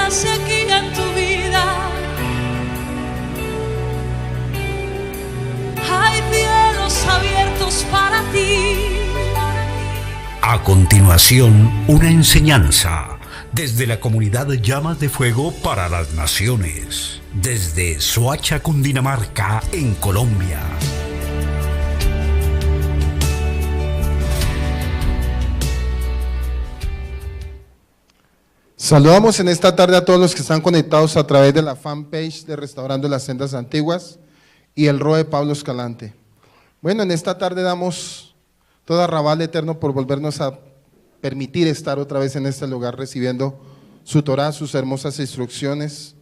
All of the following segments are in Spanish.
hace aquí en tu vida. Hay cielos abiertos para ti. A continuación, una enseñanza desde la comunidad Llamas de Fuego para las Naciones, desde Soacha, Cundinamarca, en Colombia. Saludamos en esta tarde a todos los que están conectados a través de la fanpage de Restaurando las Sendas Antiguas y el ROE Pablo Escalante. Bueno, en esta tarde damos toda rabal eterno por volvernos a permitir estar otra vez en este lugar recibiendo su Torá, sus hermosas instrucciones.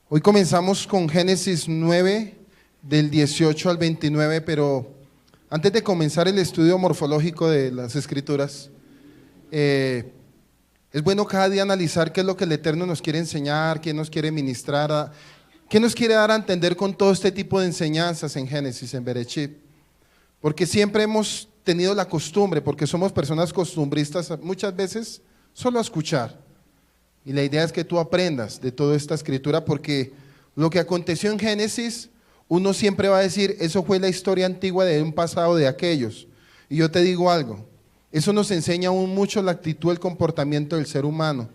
Hoy comenzamos con Génesis 9, del 18 al 29, pero antes de comenzar el estudio morfológico de las Escrituras, es bueno cada día analizar qué es lo que el Eterno nos quiere enseñar, qué nos quiere ministrar, qué nos quiere dar a entender con todo este tipo de enseñanzas en Génesis, en Bereshit. Porque siempre hemos tenido la costumbre, porque somos personas costumbristas, muchas veces solo a escuchar. Y la idea es que tú aprendas de toda esta escritura, porque lo que aconteció en Génesis, uno siempre va a decir, eso fue la historia antigua de un pasado de aquellos. Y yo te digo algo, eso nos enseña aún mucho la actitud, el comportamiento del ser humano,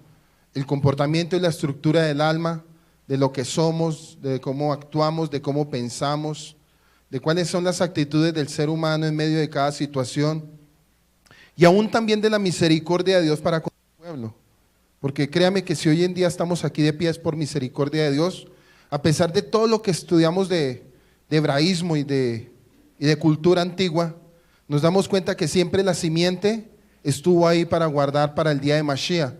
el comportamiento y la estructura del alma, de lo que somos, de cómo actuamos, de cómo pensamos, de cuáles son las actitudes del ser humano en medio de cada situación, y aún también de la misericordia de Dios para con su pueblo. Porque créame que si hoy en día estamos aquí de pie es por misericordia de Dios, a pesar de todo lo que estudiamos de hebraísmo y de cultura antigua, nos damos cuenta que siempre la simiente estuvo ahí para guardar para el día de Mashiach.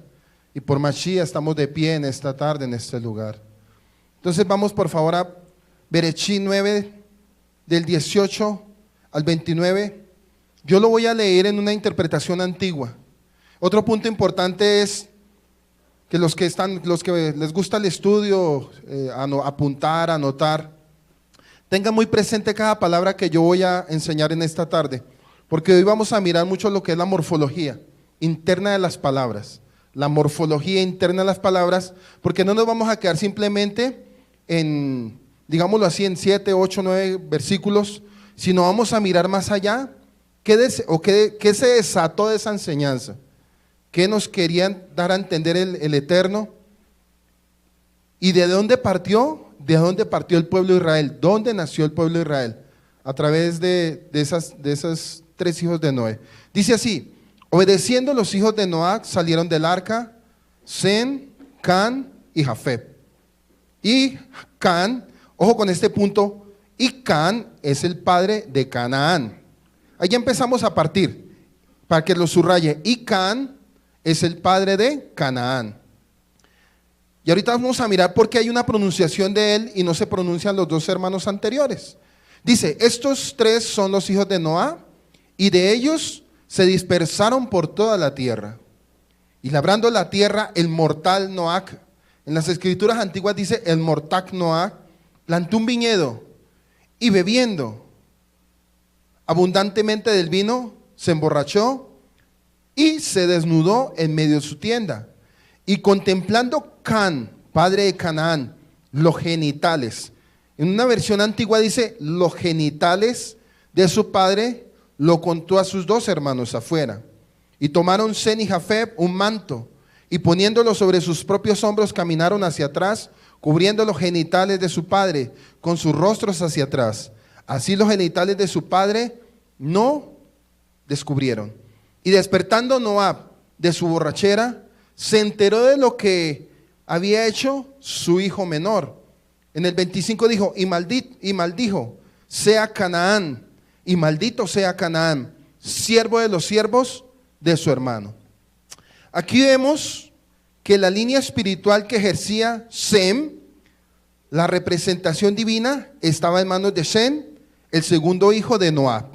Y por Mashiach estamos de pie en esta tarde, en este lugar. Entonces vamos por favor a Bereshit 9, del 18 al 29. Yo lo voy a leer en una interpretación antigua. Otro punto importante es que los que les gusta el estudio, apuntar, anotar, tengan muy presente cada palabra que yo voy a enseñar en esta tarde. Porque hoy vamos a mirar mucho lo que es la morfología interna de las palabras, la morfología interna de las palabras, porque no nos vamos a quedar simplemente en, digámoslo así, en 7, 8, 9 versículos, sino vamos a mirar más allá, qué se desató de esa enseñanza, qué nos querían dar a entender el Eterno, y de dónde partió el pueblo de Israel, dónde nació el pueblo de Israel, a través de esas 3 hijos de Noé. Dice así: obedeciendo los hijos de Noé salieron del arca Sem, Can y Jafet. Y Can, ojo con este punto, y Can es el padre de Canaán. Ahí ya empezamos a partir, para que lo subraye. Y Can es el padre de Canaán. Y ahorita vamos a mirar por qué hay una pronunciación de él y no se pronuncian los 2 hermanos anteriores. Dice, estos 3 son los hijos de Noé, y de ellos se dispersaron por toda la tierra. Y labrando la tierra, el mortal Noé, en las escrituras antiguas dice, el mortal Noé, plantó un viñedo, y bebiendo abundantemente del vino, se emborrachó, y se desnudó en medio de su tienda. Y contemplando Can, padre de Canaán, los genitales. En una versión antigua dice, los genitales de su padre, lo contó a sus 2 hermanos afuera. Y tomaron Sem y Jafet un manto, y poniéndolo sobre sus propios hombros, caminaron hacia atrás, cubriendo los genitales de su padre, con sus rostros hacia atrás. Así los genitales de su padre no descubrieron. Y despertando Noé de su borrachera, se enteró de lo que había hecho su hijo menor. En el 25 dijo, y maldijo sea Canaán, y maldito sea Canaán, siervo de los siervos de su hermano. Aquí vemos que la línea espiritual que ejercía Sem, la representación divina, estaba en manos de Sem, el segundo hijo de Noé.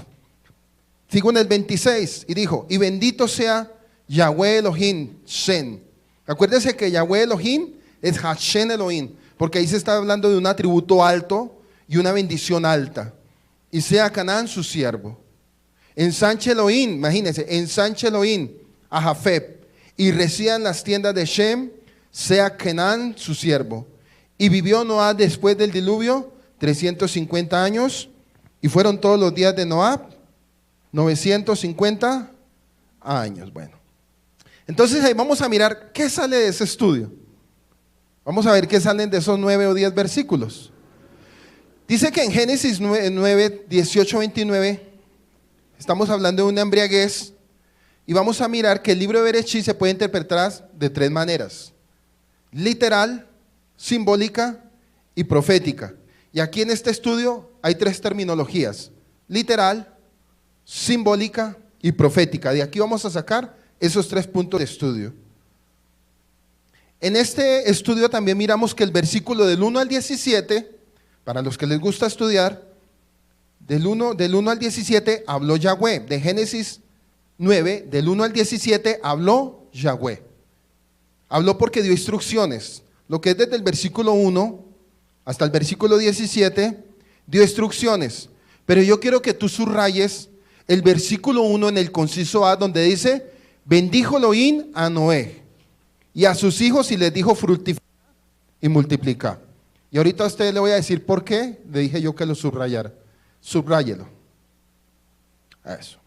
Sigo en el 26 y dijo, y bendito sea Yahweh Elohim, Sem. Acuérdense que Yahweh Elohim es Hashem Elohim, porque ahí se está hablando de un atributo alto y una bendición alta. Y sea Canaán su siervo. Ensanche Elohim, imagínense, ensanche Elohim a Jafet, y reciban las tiendas de Shem, sea Canaán su siervo. Y vivió Noé después del diluvio 350 años, y fueron todos los días de Noé 950 años. Bueno, entonces ahí vamos a mirar qué sale de ese estudio. Vamos a ver qué salen de esos 9 o 10 versículos. Dice que en Génesis 9, 18, 29, estamos hablando de una embriaguez, y vamos a mirar que el libro de Bereshit se puede interpretar de 3 maneras: literal, simbólica y profética. Y aquí en este estudio hay 3 terminologías: literal, simbólica y profética. De aquí vamos a sacar esos 3 puntos de estudio. En este estudio también miramos que el versículo del 1 al 17, para los que les gusta estudiar, del 1 al 17 habló Yahweh. De Génesis 9, del 1 al 17 habló Yahweh. Habló porque dio instrucciones. Lo que es desde el versículo 1 hasta el versículo 17, dio instrucciones. Pero yo quiero que tú subrayes el versículo 1 en el conciso A, donde dice: bendijo Elohim a Noé y a sus hijos y les dijo: fructifica y multiplica. Y ahorita a usted le voy a decir por qué le dije yo que lo subrayara. Subráyelo. Eso.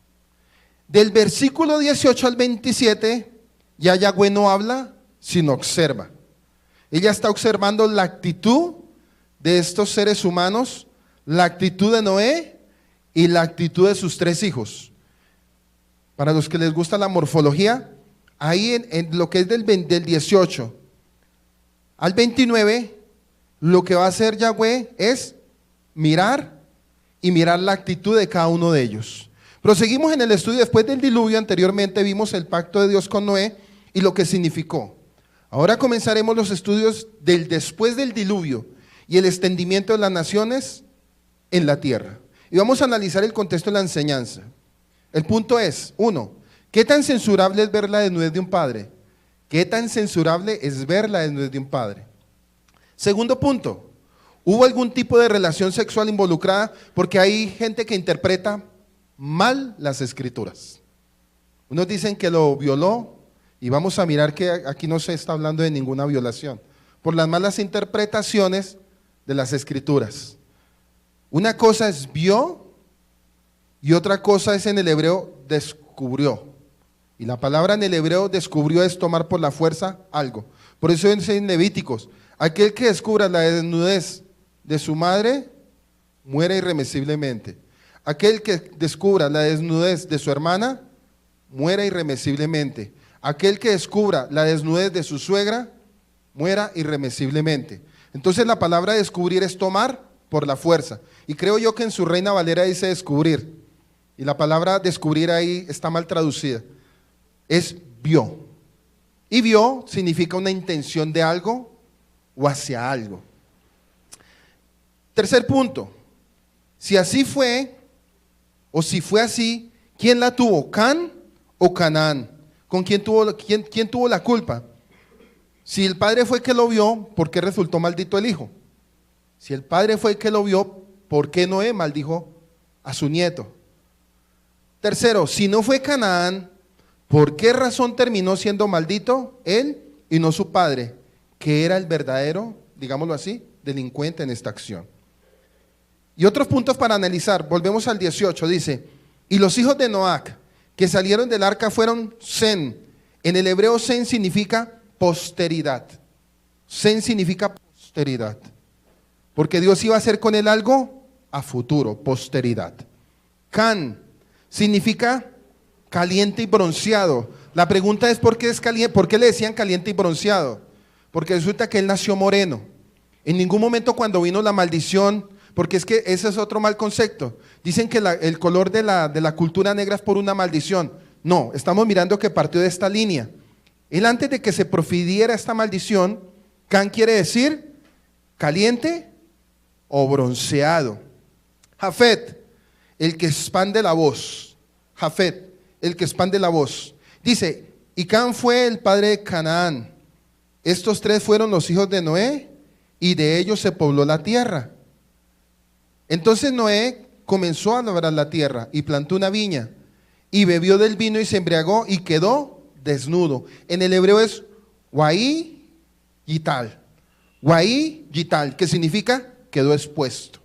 Del versículo 18 al 27, ya Yahweh no habla, sino observa. Ella está observando la actitud de estos seres humanos, la actitud de Noé y la actitud de sus 3 hijos. Para los que les gusta la morfología, ahí en lo que es del 18 al 29, lo que va a hacer Yahweh es mirar y mirar la actitud de cada uno de ellos. Proseguimos en el estudio. Después del diluvio, anteriormente vimos el pacto de Dios con Noé y lo que significó. Ahora comenzaremos los estudios del después del diluvio y el extendimiento de las naciones en la tierra. Y vamos a analizar el contexto de la enseñanza. El punto es: 1. ¿Qué tan censurable es ver la desnudez de un padre? ¿Qué tan censurable es ver la desnudez de un padre? Segundo punto: ¿hubo algún tipo de relación sexual involucrada? Porque hay gente que interpreta mal las escrituras. Unos dicen que lo violó, y vamos a mirar que aquí no se está hablando de ninguna violación, por las malas interpretaciones de las escrituras. Una cosa es vio y otra cosa es, en el hebreo, descubrió. Y la palabra en el hebreo descubrió es tomar por la fuerza algo. Por eso dice en Levíticos: aquel que descubra la desnudez de su madre muere irremisiblemente. Aquel que descubra la desnudez de su hermana muera irremisiblemente. Aquel que descubra la desnudez de su suegra muera irremisiblemente. Entonces la palabra descubrir es tomar por la fuerza. Y creo yo que en su Reina Valera dice descubrir. Y la palabra descubrir ahí está mal traducida. Es vio. Y vio significa una intención de algo o hacia algo. Tercer punto: si así fue, o si fue así, ¿quién la tuvo? ¿Can o Canaán? ¿Con quién tuvo la culpa? Si el padre fue el que lo vio, ¿por qué resultó maldito el hijo? Si el padre fue el que lo vio, ¿por qué Noé maldijo a su nieto? Tercero: si no fue Canaán, ¿por qué razón terminó siendo maldito él y no su padre, que era el verdadero, digámoslo así, delincuente en esta acción? Y otros puntos para analizar. Volvemos al 18, dice: y los hijos de Noach que salieron del arca fueron Sem. En el hebreo Sem significa posteridad. Sem significa posteridad, porque Dios iba a hacer con él algo a futuro, posteridad. Can significa caliente y bronceado. La pregunta es: ¿por qué es caliente? ¿Por qué le decían caliente y bronceado? Porque resulta que él nació moreno. En ningún momento, cuando vino la maldición, porque es que ese es otro mal concepto, dicen que el color de la cultura negra es por una maldición. No, estamos mirando que partió de esta línea. Él, antes de que se profiriera esta maldición, Can quiere decir caliente o bronceado. Jafet, el que expande la voz. Jafet, el que expande la voz. Dice: y Can fue el padre de Canaán. Estos 3 fueron los hijos de Noé, y de ellos se pobló la tierra. Entonces Noé comenzó a labrar la tierra y plantó una viña y bebió del vino y se embriagó y quedó desnudo. En el hebreo es Waí Yital. Guaí, Yital, que significa quedó expuesto.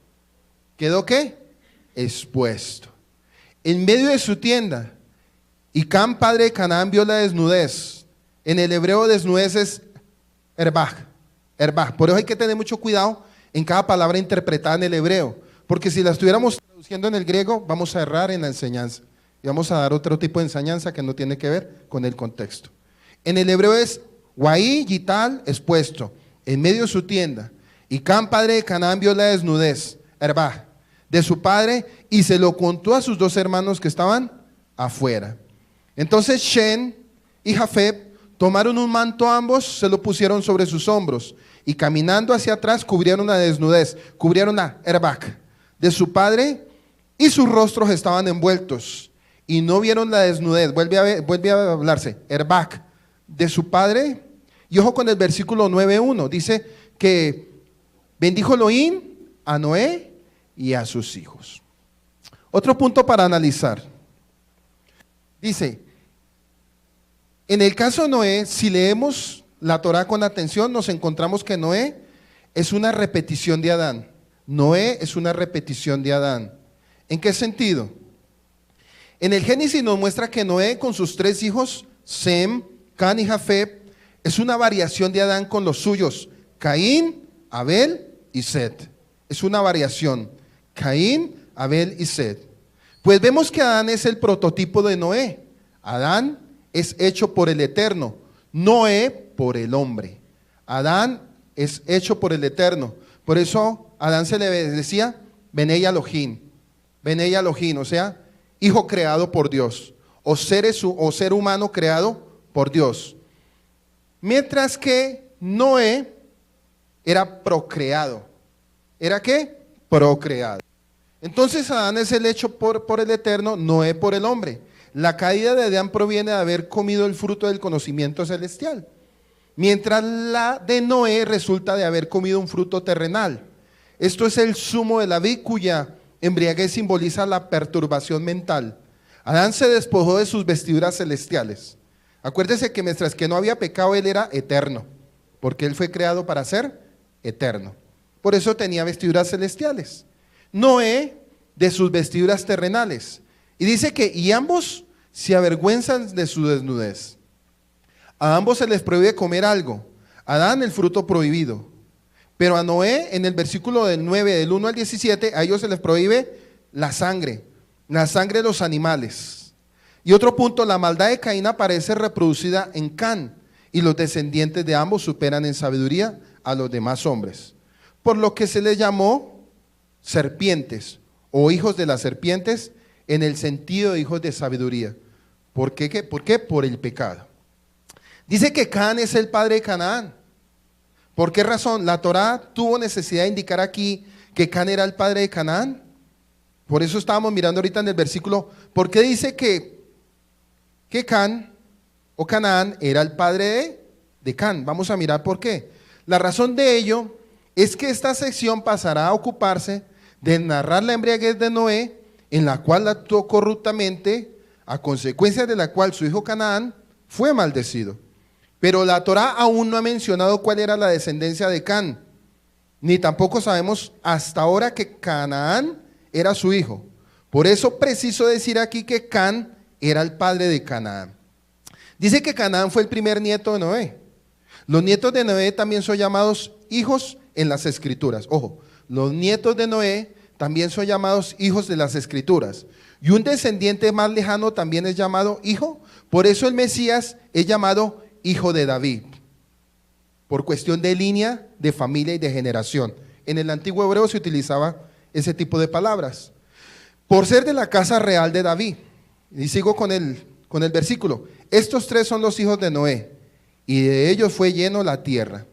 ¿Quedó qué? Expuesto. En medio de su tienda. Y Cam, padre de Canaán, vio la desnudez. En el hebreo desnudez es erbaj. Erbaj. Por eso hay que tener mucho cuidado en cada palabra interpretada en el hebreo. Porque si la estuviéramos traduciendo en el griego, vamos a errar en la enseñanza. Y vamos a dar otro tipo de enseñanza que no tiene que ver con el contexto. En el hebreo es Guaí, Yital, expuesto, en medio de su tienda. Y Cam, padre de Canaán, vio la desnudez, erbaj, de su padre, y se lo contó a sus dos hermanos que estaban afuera. Entonces Shem y Jafet tomaron un manto ambos, se lo pusieron sobre sus hombros, y caminando hacia atrás cubrieron la desnudez, cubrieron la erbaj de su padre, y sus rostros estaban envueltos, y no vieron la desnudez. Vuelve a hablarse, erbaj de su padre. Y ojo con el versículo 9:1, dice que bendijo Elohim a Noé y a sus hijos. Otro punto para analizar. Dice, en el caso de Noé, si leemos la Torá con atención, nos encontramos que Noé es una repetición de Adán. Noé es una repetición de Adán. ¿En qué sentido? En el Génesis nos muestra que Noé con sus tres hijos, Sem, Can y Jafet, es una variación de Adán con los suyos, Caín, Abel y Set. Es una variación, Caín, Abel y Set. Pues vemos que Adán es el prototipo de Noé. Adán es hecho por el Eterno, Noé por el hombre. Adán es hecho por el Eterno. Por eso a Adán se le decía Benei Elohim, Benei Elohim, o sea, hijo creado por Dios, o ser humano creado por Dios. Mientras que Noé era procreado. ¿Era qué? Procreado. Entonces Adán es el hecho por el Eterno, Noé por el hombre. La caída de Adán proviene de haber comido el fruto del conocimiento celestial, mientras la de Noé resulta de haber comido un fruto terrenal. Esto es el zumo de la vid, cuya embriaguez simboliza la perturbación mental. Adán se despojó de sus vestiduras celestiales. Acuérdese que mientras que no había pecado, él era eterno, porque él fue creado para ser eterno. Por eso tenía vestiduras celestiales. Noé de sus vestiduras terrenales. Y dice que y ambos se avergüenzan de su desnudez. A ambos se les prohíbe comer algo. A Adán el fruto prohibido. Pero a Noé, en el versículo del 9, del 1 al 17, a ellos se les prohíbe la sangre de los animales. Y otro punto, la maldad de Caín aparece reproducida en Can, y los descendientes de ambos superan en sabiduría a los demás hombres, por lo que se les llamó serpientes o hijos de las serpientes, en el sentido de hijos de sabiduría. ¿Por qué? ¿Por qué? Por el pecado. Dice que Can es el padre de Canaán. ¿Por qué razón? La Torá tuvo necesidad de indicar aquí que Can era el padre de Canaán. Por eso estábamos mirando ahorita en el versículo, ¿por qué dice que Can o Canaán era el padre de Can? Vamos a mirar por qué. La razón de ello es que esta sección pasará a ocuparse de narrar la embriaguez de Noé, en la cual actuó corruptamente, a consecuencia de la cual su hijo Canaán fue maldecido. Pero la Torá aún no ha mencionado cuál era la descendencia de Can, ni tampoco sabemos hasta ahora que Canaán era su hijo. Por eso preciso decir aquí que Can era el padre de Canaán. Dice que Canaán fue el primer nieto de Noé. Los nietos de Noé también son llamados hijos en las escrituras. Ojo, los nietos de Noé también son llamados hijos de las escrituras. Y un descendiente más lejano también es llamado hijo. Por eso el Mesías es llamado hijo de David, por cuestión de línea, de familia y de generación. En el antiguo hebreo se utilizaba ese tipo de palabras. Por ser de la casa real de David. Y sigo con el versículo. Estos tres son los hijos de Noé, y de ellos fue lleno la tierra.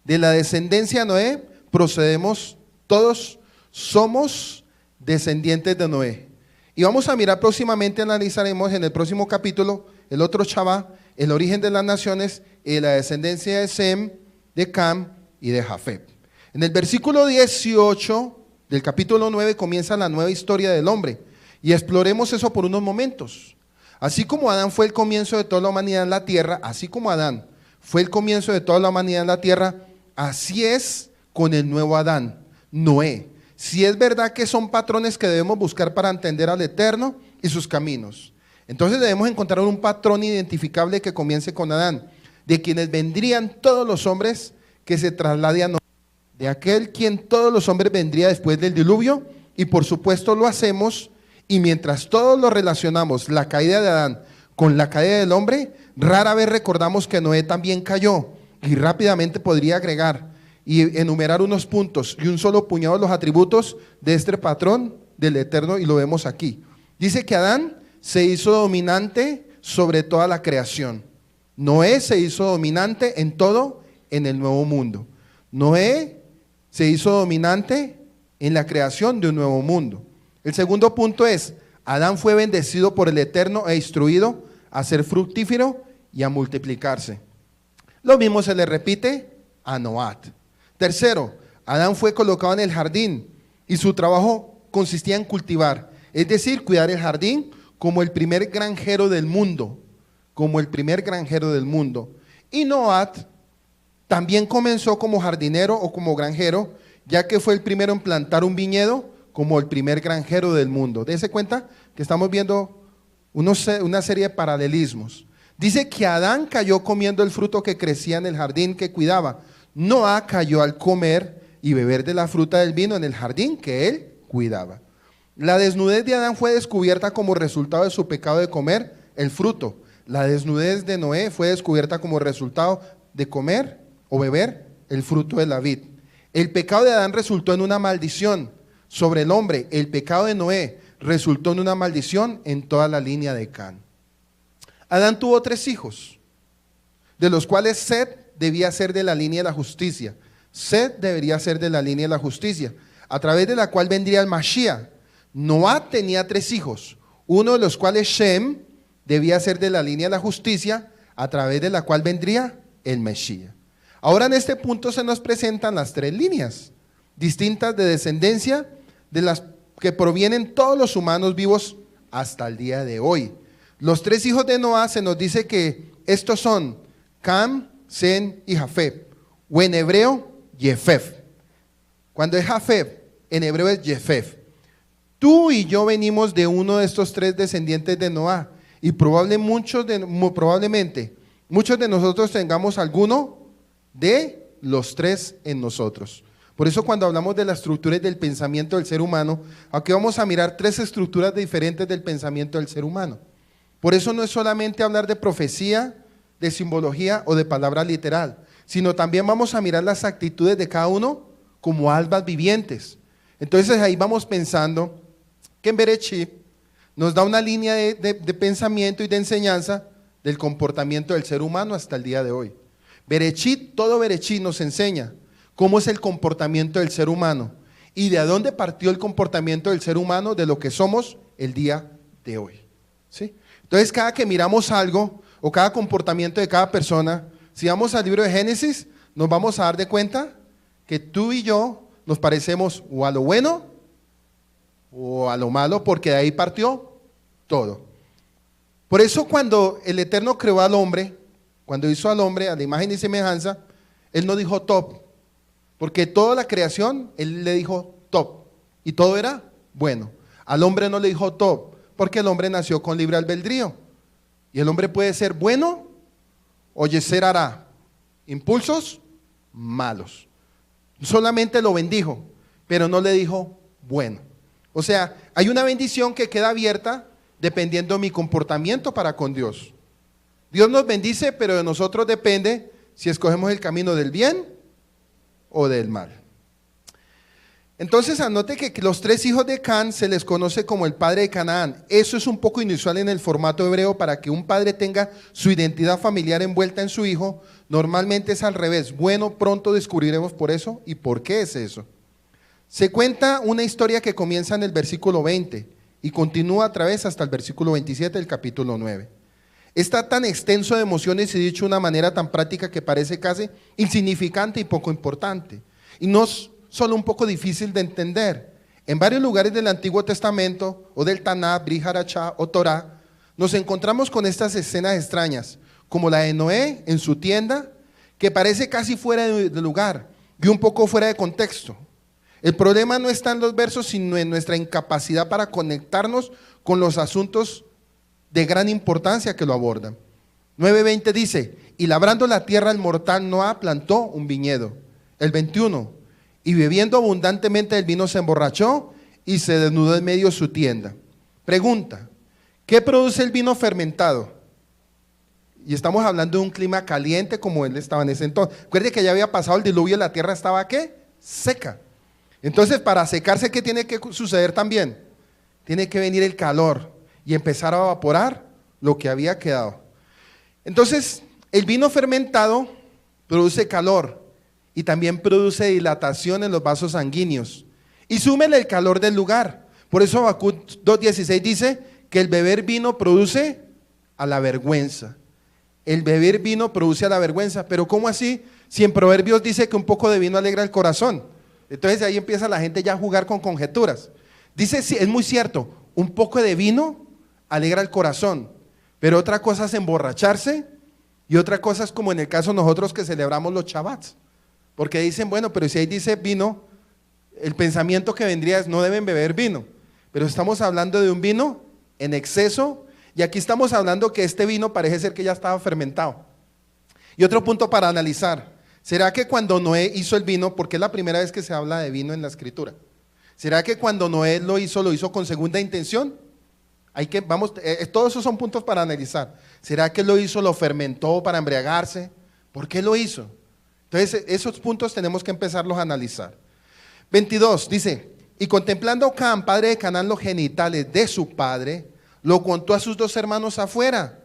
De la descendencia de Noé procedemos, todos somos descendientes de Noé. Y vamos a mirar próximamente, analizaremos en el próximo capítulo, el otro Shabbat, el origen de las naciones y la descendencia de Sem, de Cam y de Jafet. En el versículo 18 del capítulo 9 comienza la nueva historia del hombre. Y exploremos eso por unos momentos. Así como Adán fue el comienzo de toda la humanidad en la tierra, así como Adán fue el comienzo de toda la humanidad en la tierra, así es con el nuevo Adán, Noé. Si es verdad que son patrones que debemos buscar para entender al Eterno y sus caminos. Entonces debemos encontrar un patrón identificable que comience con Adán, de quienes vendrían todos los hombres que se traslade a Noé, de aquel quien todos los hombres vendría después del diluvio, y por supuesto lo hacemos, y mientras todos lo relacionamos, la caída de Adán con la caída del hombre, rara vez recordamos que Noé también cayó, y rápidamente podría agregar y enumerar unos puntos y un solo puñado de los atributos de este patrón del Eterno, y lo vemos aquí. Dice que Adán se hizo dominante sobre toda la creación. Noé se hizo dominante en todo en el nuevo mundo. Noé se hizo dominante en la creación de un nuevo mundo. El segundo punto es, Adán fue bendecido por el Eterno e instruido a ser fructífero y a multiplicarse. Lo mismo se le repite a Noad. Tercero, Adán fue colocado en el jardín y su trabajo consistía en cultivar, es decir, cuidar el jardín como el primer granjero del mundo, Y Noad también comenzó como jardinero o como granjero, ya que fue el primero en plantar un viñedo como el primer granjero del mundo. Dese cuenta que estamos viendo una serie de paralelismos. Dice que Adán cayó comiendo el fruto que crecía en el jardín que cuidaba. Noé cayó al comer y beber de la fruta del vino en el jardín que él cuidaba. La desnudez de Adán fue descubierta como resultado de su pecado de comer el fruto. La desnudez de Noé fue descubierta como resultado de comer o beber el fruto de la vid. El pecado de Adán resultó en una maldición sobre el hombre. El pecado de Noé resultó en una maldición en toda la línea de Can. Adán tuvo 3 hijos, de los cuales Set debía ser de la línea de la justicia. Set debería ser de la línea de la justicia, a través de la cual vendría el Mashiach. Noé tenía 3 hijos, uno de los cuales Shem debía ser de la línea de la justicia, a través de la cual vendría el Mashiach. Ahora en este punto se nos presentan las 3 líneas distintas de descendencia de las que provienen todos los humanos vivos hasta el día de hoy. Los 3 hijos de Noé se nos dice que estos son Cam, Sem y Jafet, o en hebreo, Jefef. Cuando es Jafet, en hebreo es Jefef. Tú y yo venimos de uno de estos 3 descendientes de Noé, y probablemente muchos de nosotros tengamos alguno de los 3 en nosotros. Por eso cuando hablamos de las estructuras del pensamiento del ser humano, aquí vamos a mirar 3 estructuras diferentes del pensamiento del ser humano. Por eso no es solamente hablar de profecía, de simbología o de palabra literal, sino también vamos a mirar las actitudes de cada uno como almas vivientes. Entonces ahí vamos pensando que en Bereshit nos da una línea de pensamiento y de enseñanza del comportamiento del ser humano hasta el día de hoy. Todo Bereshit nos enseña cómo es el comportamiento del ser humano y de dónde partió el comportamiento del ser humano de lo que somos el día de hoy. ¿Sí? Entonces cada que miramos algo o cada comportamiento de cada persona, si vamos al libro de Génesis, nos vamos a dar de cuenta que tú y yo nos parecemos o a lo bueno o a lo malo, porque de ahí partió todo. Por eso cuando el Eterno creó al hombre, cuando hizo al hombre a la imagen y semejanza, Él no dijo top, porque toda la creación, Él le dijo top, y todo era bueno. Al hombre no le dijo top, porque el hombre nació con libre albedrío, y el hombre puede ser bueno o yeser hará, impulsos malos. Solamente lo bendijo, pero no le dijo bueno. O sea, hay una bendición que queda abierta dependiendo de mi comportamiento para con Dios. Dios nos bendice, pero de nosotros depende si escogemos el camino del bien o del mal. Entonces anote que los 3 hijos de Can se les conoce como el padre de Canaán. Eso es un poco inusual en el formato hebreo. Para que un padre tenga su identidad familiar envuelta en su hijo, normalmente es al revés. Bueno, pronto descubriremos por eso y por qué es eso. Se cuenta una historia que comienza en el versículo 20 y continúa a través hasta el versículo 27 del capítulo 9. Está tan extenso de emociones y dicho de una manera tan práctica que parece casi insignificante y poco importante. Y no es solo un poco difícil de entender. En varios lugares del Antiguo Testamento o del Tanaj, Brit Hadashah o Torah, nos encontramos con estas escenas extrañas, como la de Noé en su tienda, que parece casi fuera de lugar y un poco fuera de contexto. El problema no está en los versos, sino en nuestra incapacidad para conectarnos con los asuntos de gran importancia que lo abordan. 9:20 dice, y labrando la tierra el mortal Noé plantó un viñedo. El 21, y bebiendo abundantemente el vino se emborrachó y se desnudó en medio de su tienda. Pregunta, ¿qué produce el vino fermentado? Y estamos hablando de un clima caliente como él estaba en ese entonces. Recuerde que ya había pasado el diluvio y la tierra estaba ¿qué? Seca. Entonces, para secarse, ¿qué tiene que suceder también? Tiene que venir el calor y empezar a evaporar lo que había quedado. Entonces, el vino fermentado produce calor y también produce dilatación en los vasos sanguíneos. Y súmele el calor del lugar. Por eso Habacuc 2:16 dice que el beber vino produce a la vergüenza. El beber vino produce a la vergüenza. Pero ¿cómo así? Si en Proverbios dice que un poco de vino alegra el corazón. Entonces ahí empieza la gente ya a jugar con conjeturas. Dice, sí, es muy cierto, un poco de vino alegra el corazón, pero otra cosa es emborracharse y otra cosa es como en el caso nosotros que celebramos los Shabbats. Porque dicen, bueno, pero si ahí dice vino, el pensamiento que vendría es no deben beber vino. Pero estamos hablando de un vino en exceso y aquí estamos hablando que este vino parece ser que ya estaba fermentado. Y otro punto para analizar. ¿Será que cuando Noé hizo el vino, porque es la primera vez que se habla de vino en la escritura? ¿Será que cuando Noé lo hizo con segunda intención? Todos esos son puntos para analizar. ¿Será que lo fermentó para embriagarse? ¿Por qué lo hizo? Entonces, esos puntos tenemos que empezarlos a analizar. 22, dice, y contemplando Cam, padre de Canaán, los genitales de su padre, lo contó a sus 2 hermanos afuera.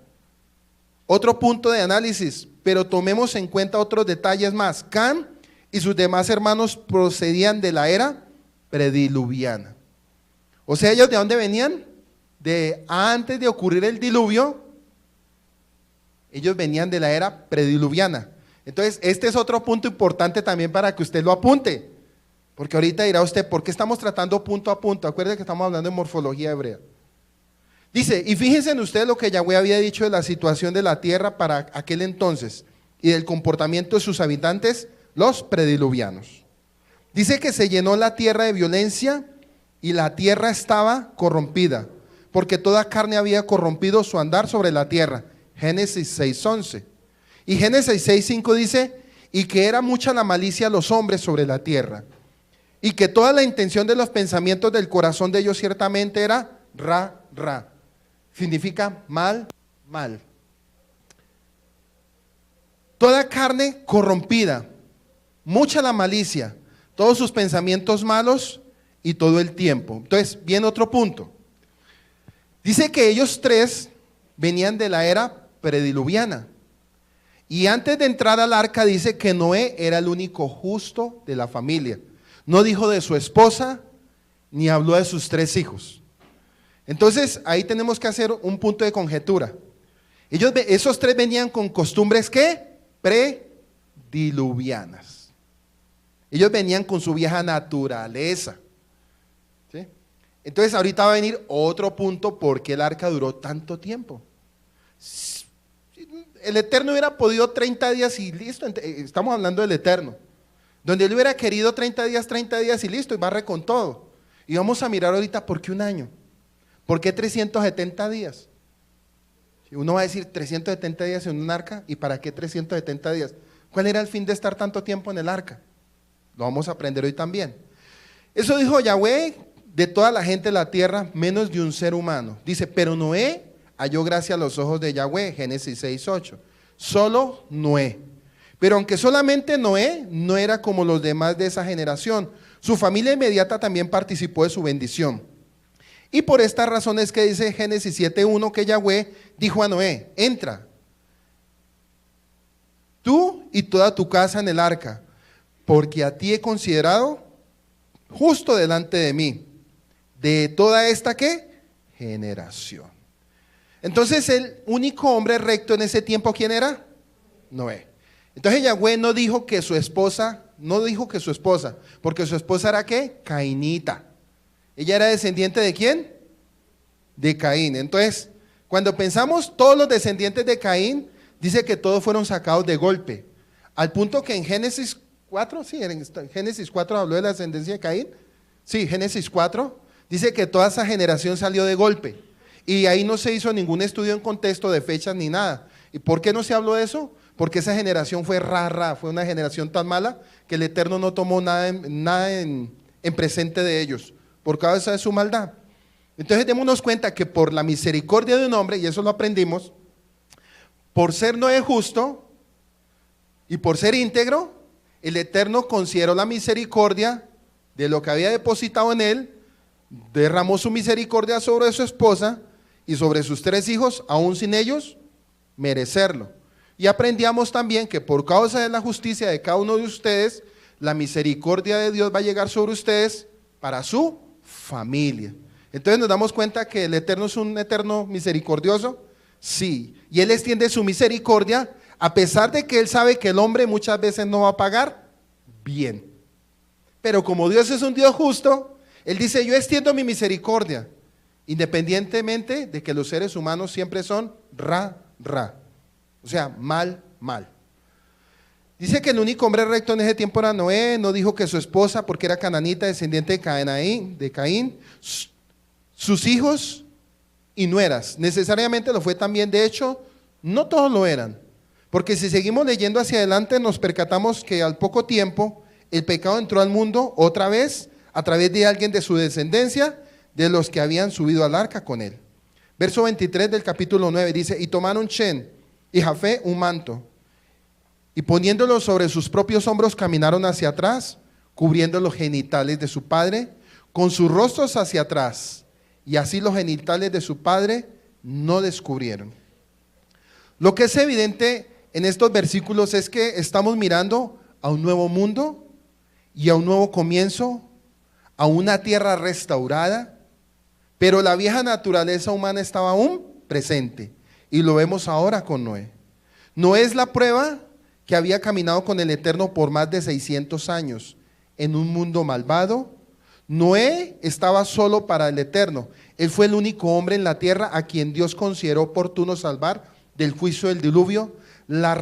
Otro punto de análisis, pero tomemos en cuenta otros detalles más. Cam y sus demás hermanos procedían de la era prediluviana. O sea, ¿ellos de dónde venían? De antes de ocurrir el diluvio, ellos venían de la era prediluviana. Entonces, este es otro punto importante también para que usted lo apunte. Porque ahorita dirá usted, ¿por qué estamos tratando punto a punto? Acuérdense que estamos hablando de morfología hebrea. Dice, y fíjense en ustedes lo que Yahweh había dicho de la situación de la tierra para aquel entonces y del comportamiento de sus habitantes, los prediluvianos. Dice que se llenó la tierra de violencia y la tierra estaba corrompida, porque toda carne había corrompido su andar sobre la tierra. Génesis 6:11. Y Génesis 6:5 dice, y que era mucha la malicia de los hombres sobre la tierra, y que toda la intención de los pensamientos del corazón de ellos ciertamente era ra. Significa mal. Toda carne corrompida, mucha la malicia, todos sus pensamientos malos y todo el tiempo. Entonces, viene otro punto. Dice que ellos 3 venían de la era prediluviana. Y antes de entrar al arca dice que Noé era el único justo de la familia. No dijo de su esposa, ni habló de sus 3 hijos. Entonces, ahí tenemos que hacer un punto de conjetura. Esos 3 venían con costumbres, ¿qué? Prediluvianas. Ellos venían con su vieja naturaleza. ¿Sí? Entonces, ahorita va a venir otro punto, ¿por qué el arca duró tanto tiempo? El Eterno hubiera podido 30 días y listo, estamos hablando del Eterno. Donde él hubiera querido 30 días y listo, y barre con todo. Y vamos a mirar ahorita, ¿por qué un año? ¿Por qué 370 días? Uno va a decir 370 días en un arca, ¿y para qué 370 días? ¿Cuál era el fin de estar tanto tiempo en el arca? Lo vamos a aprender hoy también. Eso dijo Yahweh de toda la gente de la tierra, menos de un ser humano. Dice, pero Noé halló gracia a los ojos de Yahweh, Génesis 6:8. Solo Noé. Pero aunque solamente Noé no era como los demás de esa generación, su familia inmediata también participó de su bendición. Y por esta razón es que dice Génesis 7:1 que Yahweh dijo a Noé, entra, tú y toda tu casa en el arca, porque a ti he considerado justo delante de mí, de toda esta ¿qué? Generación. Entonces el único hombre recto en ese tiempo, ¿quién era? Noé. Entonces Yahweh no dijo que su esposa, porque su esposa era ¿qué? Cainita. Ella era descendiente ¿de quién? De Caín. Entonces, cuando pensamos todos los descendientes de Caín, dice que todos fueron sacados de golpe, al punto que en Génesis 4, sí, en Génesis 4 habló de la descendencia de Caín, sí, Génesis 4, dice que toda esa generación salió de golpe, y ahí no se hizo ningún estudio en contexto de fechas ni nada. ¿Y por qué no se habló de eso? Porque esa generación fue fue una generación tan mala que el Eterno no tomó nada en presente de ellos, por causa de su maldad. Entonces démonos cuenta que por la misericordia de un hombre, y eso lo aprendimos, por ser Noé justo y por ser íntegro, el Eterno consideró la misericordia de lo que había depositado en él, derramó su misericordia sobre su esposa y sobre sus 3 hijos, aún sin ellos merecerlo. Y aprendíamos también que por causa de la justicia de cada uno de ustedes, la misericordia de Dios va a llegar sobre ustedes para su familia. Entonces nos damos cuenta que el Eterno es un Eterno misericordioso, sí, y Él extiende su misericordia a pesar de que Él sabe que el hombre muchas veces no va a pagar bien. Pero como Dios es un Dios justo, Él dice, yo extiendo mi misericordia, independientemente de que los seres humanos siempre son o sea, mal. Dice que el único hombre recto en ese tiempo era Noé. No dijo que su esposa, porque era cananita, descendiente de Caín, sus hijos y nueras. Necesariamente lo fue también. De hecho, no todos lo eran, porque si seguimos leyendo hacia adelante nos percatamos que al poco tiempo el pecado entró al mundo otra vez a través de alguien de su descendencia, de los que habían subido al arca con él. Verso 23 del capítulo 9 dice, y tomaron Shem y Jafé un manto, y poniéndolo sobre sus propios hombros caminaron hacia atrás, cubriendo los genitales de su padre, con sus rostros hacia atrás, y así los genitales de su padre no descubrieron. Lo que es evidente en estos versículos es que estamos mirando a un nuevo mundo y a un nuevo comienzo, a una tierra restaurada, pero la vieja naturaleza humana estaba aún presente, y lo vemos ahora con Noé. Noé es la prueba que había caminado con el Eterno por más de 600 años en un mundo malvado. Noé estaba solo para el Eterno. Él fue el único hombre en la tierra a quien Dios consideró oportuno salvar del juicio del diluvio. Del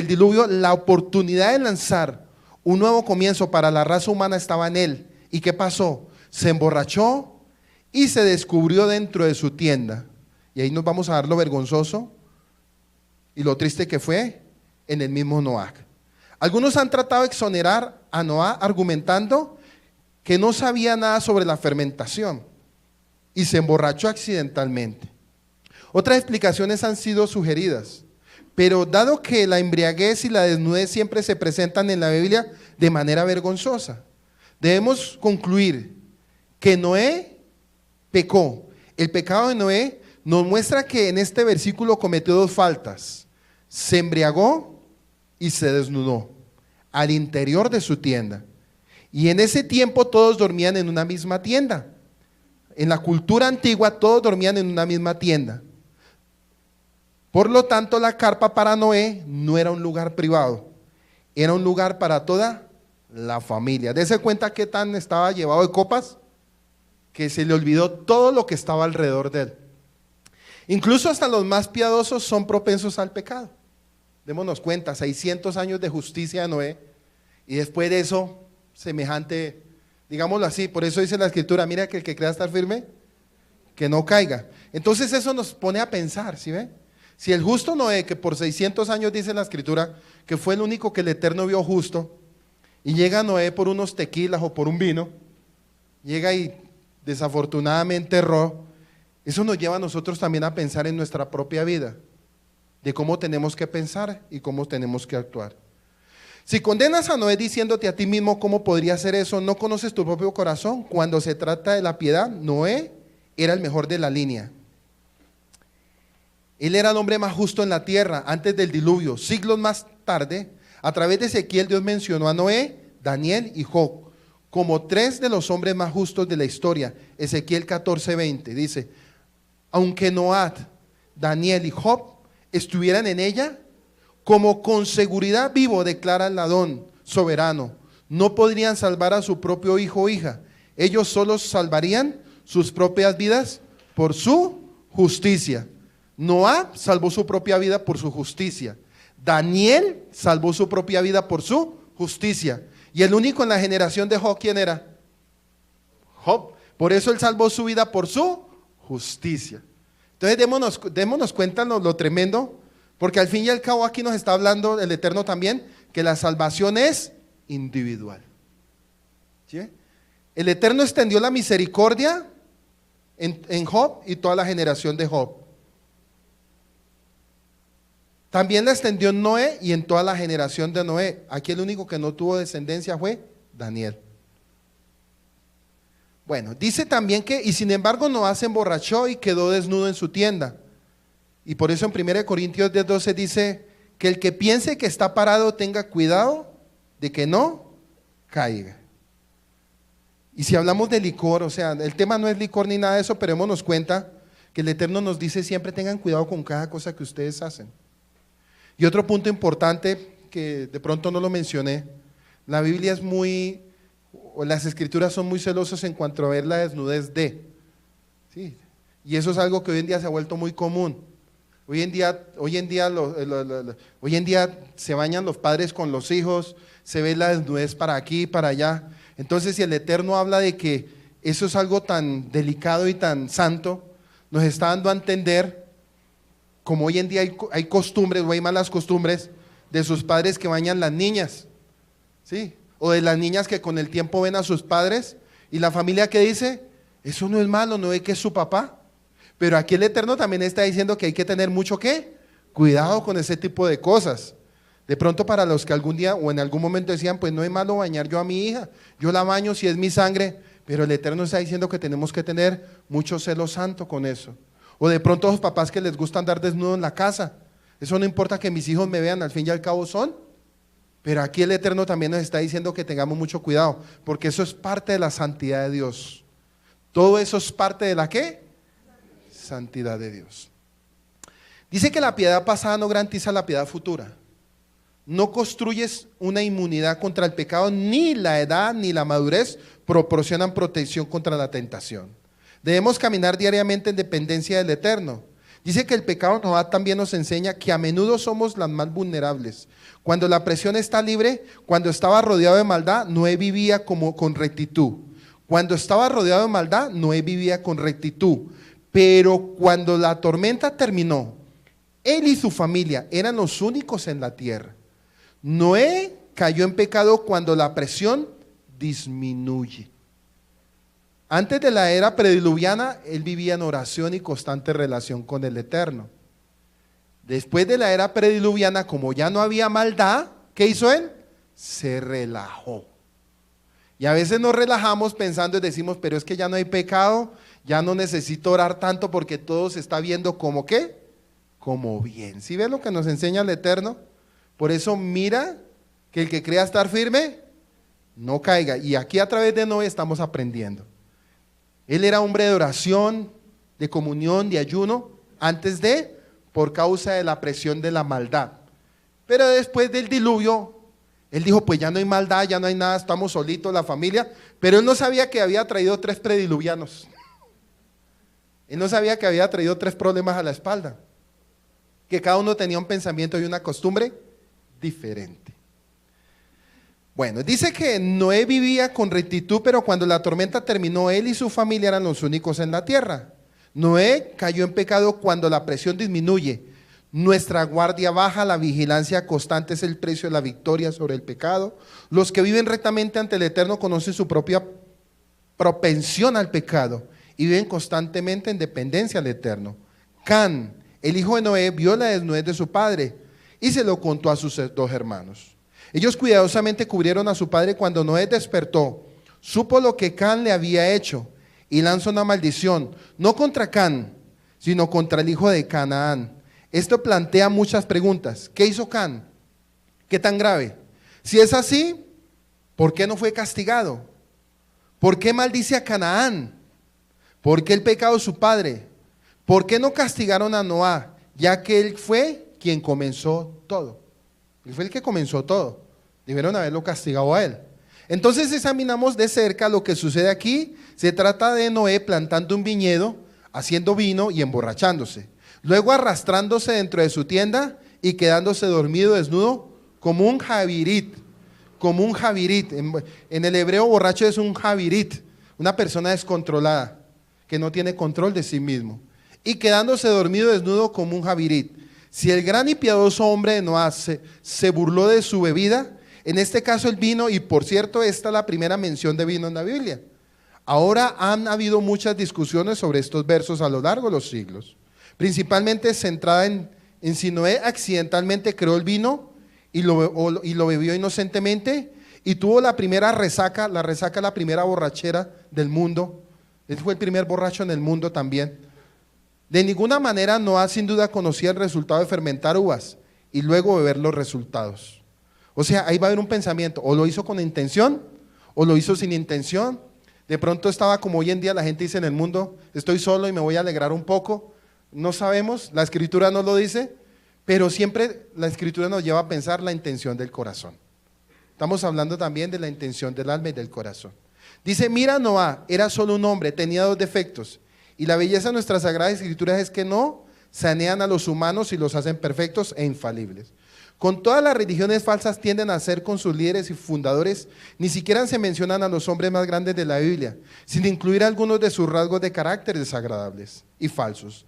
diluvio, la oportunidad de lanzar un nuevo comienzo para la raza humana estaba en él. ¿Y qué pasó? Se emborrachó y se descubrió dentro de su tienda. Y ahí nos vamos a dar lo vergonzoso y lo triste que fue en el mismo Noé. Algunos han tratado de exonerar a Noé argumentando que no sabía nada sobre la fermentación y se emborrachó accidentalmente. Otras explicaciones han sido sugeridas, pero dado que la embriaguez y la desnudez siempre se presentan en la Biblia de manera vergonzosa, debemos concluir que Noé pecó. El pecado de Noé nos muestra que en este versículo cometió 2 faltas. Se embriagó y se desnudó al interior de su tienda. Y en ese tiempo todos dormían en una misma tienda. En la cultura antigua todos dormían en una misma tienda. Por lo tanto, la carpa para Noé no era un lugar privado, era un lugar para toda la familia. Dese cuenta qué tan estaba llevado de copas que se le olvidó todo lo que estaba alrededor de él. Incluso hasta los más piadosos son propensos al pecado. Démonos cuenta, 600 años de justicia de Noé, y después de eso, semejante, digámoslo así, por eso dice la Escritura, mira que el que crea estar firme, que no caiga. Entonces eso nos pone a pensar, ¿sí ve? Si el justo Noé, que por 600 años dice la Escritura, que fue el único que el Eterno vio justo, y llega Noé por unos tequilas o por un vino, llega y desafortunadamente erró, eso nos lleva a nosotros también a pensar en nuestra propia vida, de cómo tenemos que pensar y cómo tenemos que actuar. Si condenas a Noé diciéndote a ti mismo cómo podría hacer eso, no conoces tu propio corazón. Cuando se trata de la piedad, Noé era el mejor de la línea. Él era el hombre más justo en la tierra antes del diluvio. Siglos más tarde, a través de Ezequiel, Dios mencionó a Noé, Daniel y Job como 3 de los hombres más justos de la historia. Ezequiel 14:20 dice, aunque Noé, Daniel y Job estuvieran en ella, como con seguridad vivo declara el Adón soberano, no podrían salvar a su propio hijo o hija. Ellos solos salvarían sus propias vidas por su justicia. Noé salvó su propia vida por su justicia. Daniel salvó su propia vida por su justicia. Y el único en la generación de Job, ¿quién era? Job. Por eso él salvó su vida por su justicia. Entonces démonos cuenta lo tremendo, porque al fin y al cabo aquí nos está hablando el Eterno también, que la salvación es individual. ¿Sí? El Eterno extendió la misericordia en Job y toda la generación de Job. También la extendió en Noé y en toda la generación de Noé. Aquí el único que no tuvo descendencia fue Daniel. Bueno, dice también que, y sin embargo Noé se emborrachó y quedó desnudo en su tienda. Y por eso en 1 Corintios 10:12 dice que el que piense que está parado tenga cuidado de que no caiga. Y si hablamos de licor, o sea, el tema no es licor ni nada de eso, pero démonos cuenta que el Eterno nos dice siempre tengan cuidado con cada cosa que ustedes hacen. Y otro punto importante que de pronto no lo mencioné, la Biblia es muy, o las escrituras son muy celosas en cuanto a ver la desnudez de, ¿sí? Y eso es algo que hoy en día se ha vuelto muy común. Hoy en día se bañan los padres con los hijos, se ve la desnudez para aquí, para allá. Entonces, si el Eterno habla de que eso es algo tan delicado y tan santo, nos está dando a entender, como hoy en día hay costumbres o hay malas costumbres de sus padres que bañan las niñas, ¿sí? O de las niñas que con el tiempo ven a sus padres y la familia que dice, eso no es malo, no ve que es su papá. Pero aquí el Eterno también está diciendo que hay que tener mucho ¿qué? Cuidado con ese tipo de cosas. De pronto para los que algún día o en algún momento decían, pues no es malo bañar yo a mi hija, yo la baño si es mi sangre, pero el Eterno está diciendo que tenemos que tener mucho celo santo con eso. O de pronto los papás que les gusta andar desnudos en la casa, eso no importa que mis hijos me vean, al fin y al cabo son. Pero aquí el Eterno también nos está diciendo que tengamos mucho cuidado, porque eso es parte de la santidad de Dios. Todo eso es parte de la ¿qué? Santidad de Dios. Dice que la piedad pasada no garantiza la piedad futura. No construyes una inmunidad contra el pecado, ni la edad ni la madurez proporcionan protección contra la tentación. Debemos caminar diariamente en dependencia del Eterno. Dice que el pecado también nos enseña que a menudo somos las más vulnerables. Cuando la presión está libre, cuando estaba rodeado de maldad, Noé vivía con rectitud. Cuando estaba rodeado de maldad, Noé vivía con rectitud. Pero cuando la tormenta terminó, él y su familia eran los únicos en la tierra. Noé cayó en pecado cuando la presión disminuye. Antes de la era prediluviana, él vivía en oración y constante relación con el Eterno. Después de la era prediluviana, como ya no había maldad, ¿qué hizo él? Se relajó. Y a veces nos relajamos pensando y decimos, pero es que ya no hay pecado, ya no necesito orar tanto porque todo se está viendo como ¿qué? Como bien. ¿Sí ves lo que nos enseña el Eterno? Por eso mira que el que crea estar firme, no caiga. Y aquí a través de Noé estamos aprendiendo. Él era hombre de oración, de comunión, de ayuno, por causa de la presión de la maldad. Pero después del diluvio, él dijo, pues ya no hay maldad, ya no hay nada, estamos solitos, la familia. Pero él no sabía que había traído 3 prediluvianos. Él no sabía que había traído 3 problemas a la espalda. Que cada uno tenía un pensamiento y una costumbre diferente. Bueno, dice que Noé vivía con rectitud, pero cuando la tormenta terminó, él y su familia eran los únicos en la tierra. Noé cayó en pecado cuando la presión disminuye. Nuestra guardia baja, la vigilancia constante es el precio de la victoria sobre el pecado. Los que viven rectamente ante el Eterno conocen su propia propensión al pecado y viven constantemente en dependencia del Eterno. Can, el hijo de Noé, vio la desnudez de su padre y se lo contó a sus 2 hermanos. Ellos cuidadosamente cubrieron a su padre. Cuando Noé despertó, supo lo que Can le había hecho y lanzó una maldición, no contra Can, sino contra el hijo de Canaán. Esto plantea muchas preguntas. ¿Qué hizo Can? ¿Qué tan grave? Si es así, ¿por qué no fue castigado? ¿Por qué maldice a Canaán? ¿Por qué el pecado de su padre? ¿Por qué no castigaron a Noé, ya que él fue quien comenzó todo? Él fue el que comenzó todo. Debieron haberlo castigado a él. Entonces examinamos de cerca lo que sucede aquí. Se trata de Noé plantando un viñedo, haciendo vino y emborrachándose. Luego arrastrándose dentro de su tienda y quedándose dormido desnudo como un javirit. Como un javirit. En el hebreo borracho es un javirit, una persona descontrolada, que no tiene control de sí mismo. Y quedándose dormido desnudo como un javirit. Si el gran y piadoso hombre de Noé se burló de su bebida, en este caso el vino, y por cierto esta es la primera mención de vino en la Biblia. Ahora han habido muchas discusiones sobre estos versos a lo largo de los siglos, principalmente centrada en si Noé accidentalmente creó el vino y lo bebió inocentemente y tuvo la primera resaca, la primera borrachera del mundo. Él fue el primer borracho en el mundo también. De ninguna manera Noé sin duda conocía el resultado de fermentar uvas y luego beber los resultados. O sea, ahí va a haber un pensamiento, o lo hizo con intención o lo hizo sin intención. De pronto estaba como hoy en día la gente dice en el mundo, estoy solo y me voy a alegrar un poco. No sabemos, la Escritura no lo dice, pero siempre la Escritura nos lleva a pensar la intención del corazón. Estamos hablando también de la intención del alma y del corazón. Dice, mira Noé, era solo un hombre, tenía 2 defectos. Y la belleza de nuestras sagradas Escrituras es que no sanean a los humanos y los hacen perfectos e infalibles. Con todas las religiones falsas tienden a ser con sus líderes y fundadores, ni siquiera se mencionan a los hombres más grandes de la Biblia, sin incluir algunos de sus rasgos de carácter desagradables y falsos.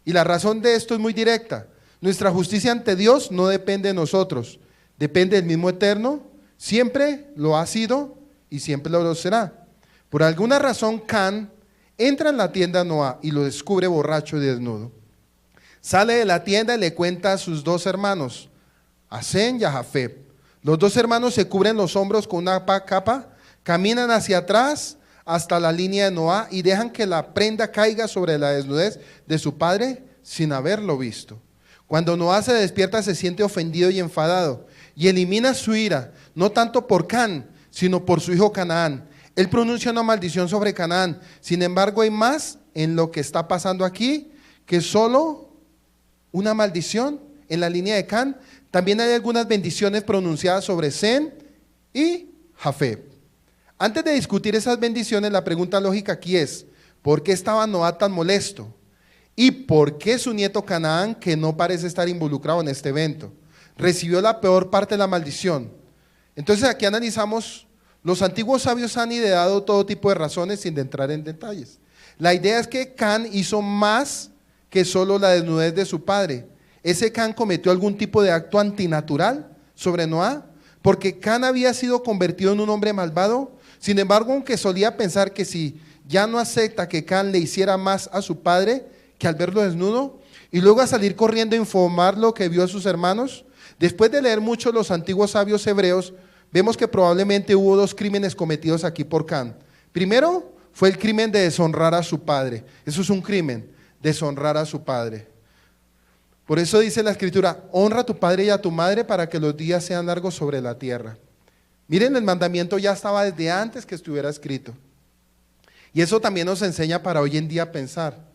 Y la razón de esto es muy directa. Nuestra justicia ante Dios no depende de nosotros, depende del mismo Eterno, siempre lo ha sido y siempre lo será. Por alguna razón, Can entra en la tienda de Noé y lo descubre borracho y desnudo. Sale de la tienda y le cuenta a sus 2 hermanos, a Sem y a Jafet. Los 2 hermanos se cubren los hombros con una capa, caminan hacia atrás hasta la línea de Noé y dejan que la prenda caiga sobre la desnudez de su padre sin haberlo visto. Cuando Noé se despierta se siente ofendido y enfadado y elimina su ira, no tanto por Can, sino por su hijo Canaán. Él pronuncia una maldición sobre Canaán. Sin embargo, hay más en lo que está pasando aquí que solo una maldición en la línea de Can. También hay algunas bendiciones pronunciadas sobre Sem y Jafet. Antes de discutir esas bendiciones, la pregunta lógica aquí es, ¿por qué estaba Noé tan molesto? ¿Y por qué su nieto Canaán, que no parece estar involucrado en este evento, recibió la peor parte de la maldición? Entonces aquí analizamos. Los antiguos sabios han ideado todo tipo de razones sin entrar en detalles. La idea es que Can hizo más que solo la desnudez de su padre. Ese Can cometió algún tipo de acto antinatural sobre Noé, porque Can había sido convertido en un hombre malvado. Sin embargo, aunque solía pensar que si ya no acepta que Can le hiciera más a su padre que al verlo desnudo, y luego a salir corriendo a informar lo que vio a sus hermanos, después de leer mucho los antiguos sabios hebreos, vemos que probablemente hubo 2 crímenes cometidos aquí por Can. Primero fue el crimen de deshonrar a su padre. Eso es un crimen, deshonrar a su padre. Por eso dice la Escritura, honra a tu padre y a tu madre para que los días sean largos sobre la tierra. Miren, el mandamiento ya estaba desde antes que estuviera escrito. Y eso también nos enseña para hoy en día pensar,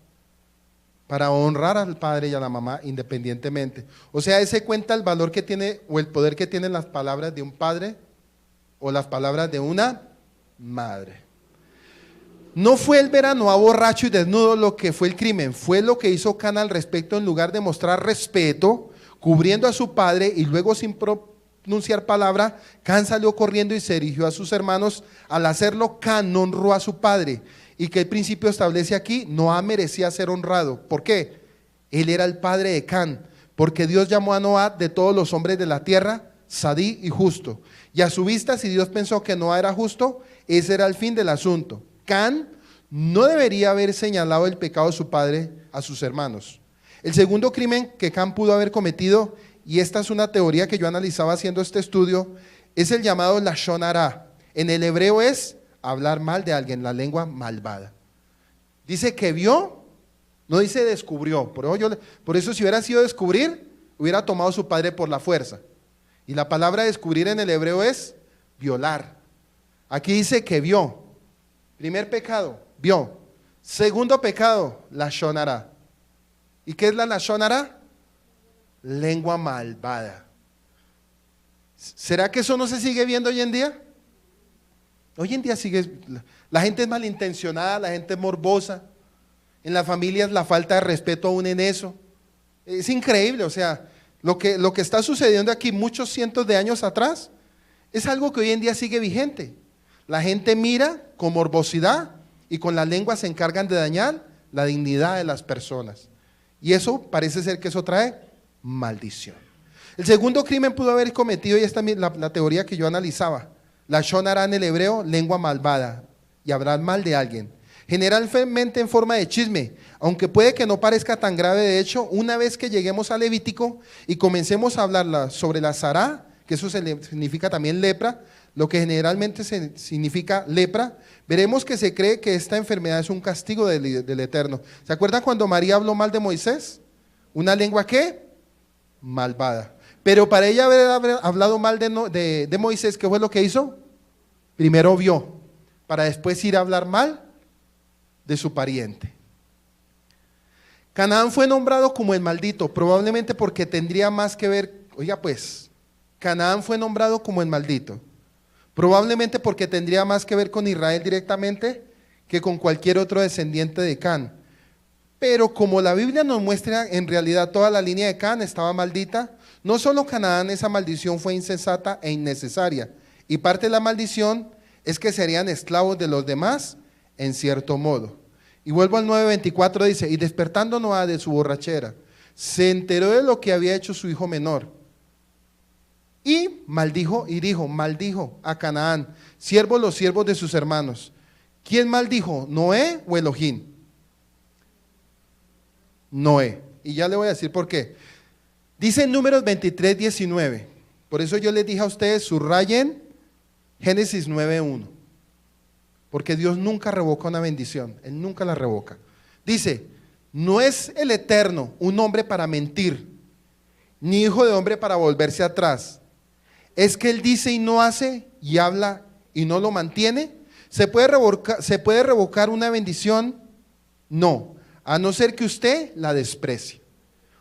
para honrar al padre y a la mamá independientemente. O sea, ese cuenta el valor que tiene o el poder que tienen las palabras de un padre o las palabras de una madre. No fue el ver a Noé borracho y desnudo lo que fue el crimen, fue lo que hizo Can al respecto. En lugar de mostrar respeto, cubriendo a su padre y luego sin pronunciar palabra, Can salió corriendo y se dirigió a sus hermanos. Al hacerlo, Can no honró a su padre. Y que el principio establece aquí, Noé merecía ser honrado. ¿Por qué? Él era el padre de Can, porque Dios llamó a Noé de todos los hombres de la tierra, sadí y justo. Y a su vista, si Dios pensó que Noé era justo, ese era el fin del asunto. Can no debería haber señalado el pecado de su padre a sus hermanos. El segundo crimen que Can pudo haber cometido, y esta es una teoría que yo analizaba haciendo este estudio, es el llamado Lashon Hara. En el hebreo es hablar mal de alguien, la lengua malvada. Dice que vio, no dice descubrió. Por eso si hubiera sido descubrir, hubiera tomado a su padre por la fuerza. Y la palabra descubrir en el hebreo es violar. Aquí dice que vio. Primer pecado, vio. Segundo pecado, Lashon Hara. ¿Y qué es la Lashon Hara? Lengua malvada. ¿Será que eso no se sigue viendo hoy en día? Hoy en día sigue, la gente es malintencionada, la gente es morbosa, en las familias la falta de respeto aún en eso. Es increíble, o sea, lo que está sucediendo aquí muchos cientos de años atrás es algo que hoy en día sigue vigente. La gente mira con morbosidad y con la lengua se encargan de dañar la dignidad de las personas. Y eso parece ser que eso trae maldición. El segundo crimen pudo haber cometido, y esta es la teoría que yo analizaba, la Lashon Hara en el hebreo, lengua malvada, y hablar mal de alguien. Generalmente en forma de chisme, aunque puede que no parezca tan grave. De hecho, una vez que lleguemos a Levítico y comencemos a hablar sobre la Sará, que eso significa también lepra, lo que generalmente significa lepra, veremos que se cree que esta enfermedad es un castigo del Eterno. ¿Se acuerdan cuando María habló mal de Moisés? ¿Una lengua qué? Malvada. Pero para ella haber hablado mal de Moisés, ¿qué fue lo que hizo? Primero vio, para después ir a hablar mal de su pariente. Canaán fue nombrado como el maldito, probablemente porque tendría más que ver, oiga pues, Canaán fue nombrado como el maldito, probablemente porque tendría más que ver con Israel directamente que con cualquier otro descendiente de Can. Pero como la Biblia nos muestra, en realidad toda la línea de Can estaba maldita. No solo Canaán, esa maldición fue insensata e innecesaria, y parte de la maldición es que serían esclavos de los demás en cierto modo. Y vuelvo al 9:24, dice, y despertando Noa de su borrachera, se enteró de lo que había hecho su hijo menor, y maldijo a Canaán, los siervos de sus hermanos. ¿Quién maldijo? ¿Noé o Elohim? Noé. Y ya le voy a decir por qué. Dice en Números 23:19. Por eso yo les dije a ustedes, subrayen Génesis 9:1. Porque Dios nunca revoca una bendición, Él nunca la revoca. Dice, no es el Eterno un hombre para mentir, ni hijo de hombre para volverse atrás. Es que Él dice y no hace, y habla y no lo mantiene. ¿Se puede revocar una bendición? No, a no ser que usted la desprecie.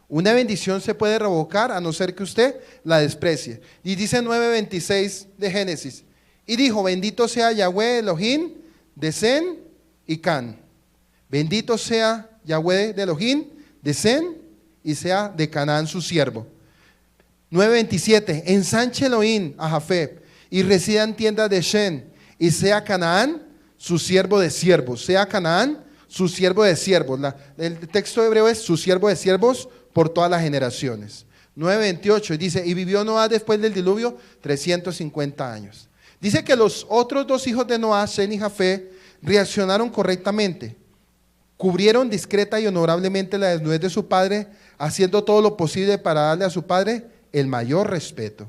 Una bendición se puede revocar a no ser que usted la desprecie. Y dice 9:26 de Génesis, y dijo, bendito sea Yahweh Elohim de Sen y Can. Bendito sea Yahweh de Elohim de Sen y sea de Canaán su siervo. 9:27, ensanche Elohim a Jafet y resida en tiendas de Shen, y sea Canaán su siervo de siervos. Sea Canaán su siervo de siervos. El texto hebreo es su siervo de siervos por todas las generaciones. 9:28 dice, y vivió Noa después del diluvio 350 años. Dice que los otros dos hijos de Noa, Sem y Jafet, reaccionaron correctamente. Cubrieron discreta y honorablemente la desnudez de su padre, haciendo todo lo posible para darle a su padre el mayor respeto.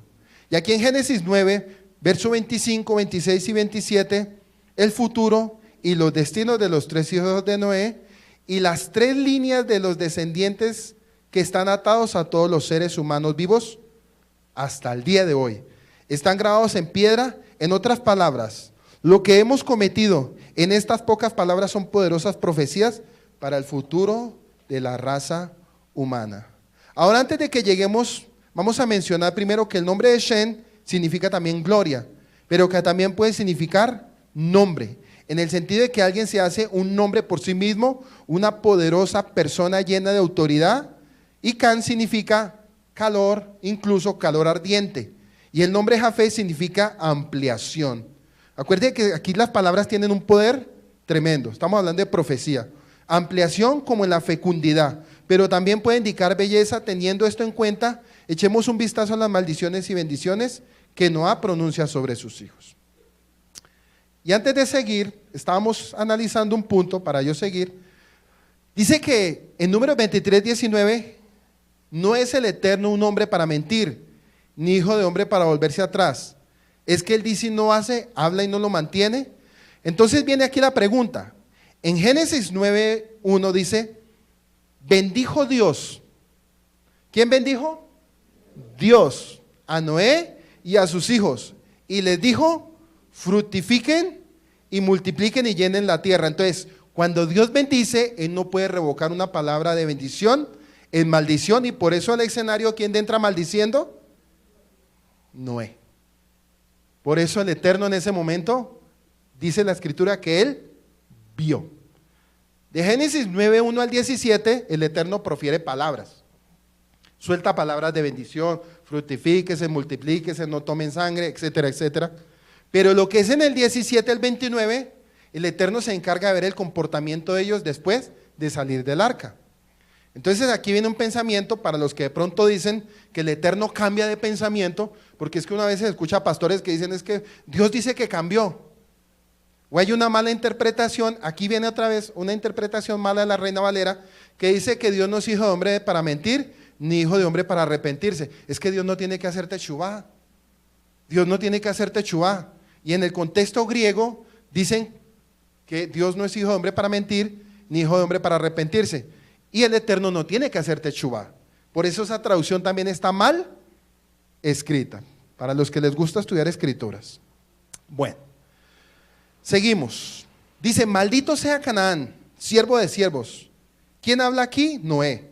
Y aquí en Génesis 9, verso 25, 26 y 27, el futuro y los destinos de los tres hijos de Noé y las tres líneas de los descendientes que están atados a todos los seres humanos vivos hasta el día de hoy. Están grabados en piedra. En otras palabras, lo que hemos cometido en estas pocas palabras son poderosas profecías para el futuro de la raza humana. Ahora, antes de que lleguemos, vamos a mencionar primero que el nombre de Shen significa también gloria, pero que también puede significar nombre, en el sentido de que alguien se hace un nombre por sí mismo, una poderosa persona llena de autoridad. Y Can significa calor, incluso calor ardiente. Y el nombre Jafet significa ampliación. Acuérdense que aquí las palabras tienen un poder tremendo. Estamos hablando de profecía. Ampliación como en la fecundidad, pero también puede indicar belleza. Teniendo esto en cuenta, echemos un vistazo a las maldiciones y bendiciones que Noa pronuncia sobre sus hijos. Y antes de seguir, estábamos analizando un punto para yo seguir. Dice que en Números 23:19, no es el Eterno un hombre para mentir, ni hijo de hombre para volverse atrás. Es que Él dice y no hace, habla y no lo mantiene. Entonces viene aquí la pregunta. En Génesis 9:1 dice, bendijo Dios. ¿Quién bendijo? Dios a Noé y a sus hijos. Y les dijo, fructifiquen y multipliquen y llenen la tierra. Entonces, cuando Dios bendice, Él no puede revocar una palabra de bendición en maldición. Y por eso el escenario, ¿quién entra maldiciendo? Noé. Por eso el Eterno en ese momento, dice la Escritura que Él vio. De Génesis 9:1 al 17, el Eterno profiere palabras. Suelta palabras de bendición, fructifíquese, multiplíquese, no tomen sangre, etcétera, etcétera. Pero lo que es en el 17 al 29, el Eterno se encarga de ver el comportamiento de ellos después de salir del arca. Entonces aquí viene un pensamiento para los que de pronto dicen que el Eterno cambia de pensamiento, porque es que una vez se escucha a pastores que dicen es que Dios dice que cambió. O hay una mala interpretación, aquí viene otra vez una interpretación mala de la Reina Valera, que dice que Dios no es hijo de hombre para mentir, ni hijo de hombre para arrepentirse. Es que Dios no tiene que hacer teshuvá. Dios no tiene que hacer teshuvá. Y en el contexto griego dicen que Dios no es hijo de hombre para mentir, ni hijo de hombre para arrepentirse. Y el Eterno no tiene que hacer teshuvá. Por eso esa traducción también está mal escrita, para los que les gusta estudiar escrituras. Bueno, seguimos. Dice, maldito sea Canaán, siervo de siervos. ¿Quién habla aquí? Noé.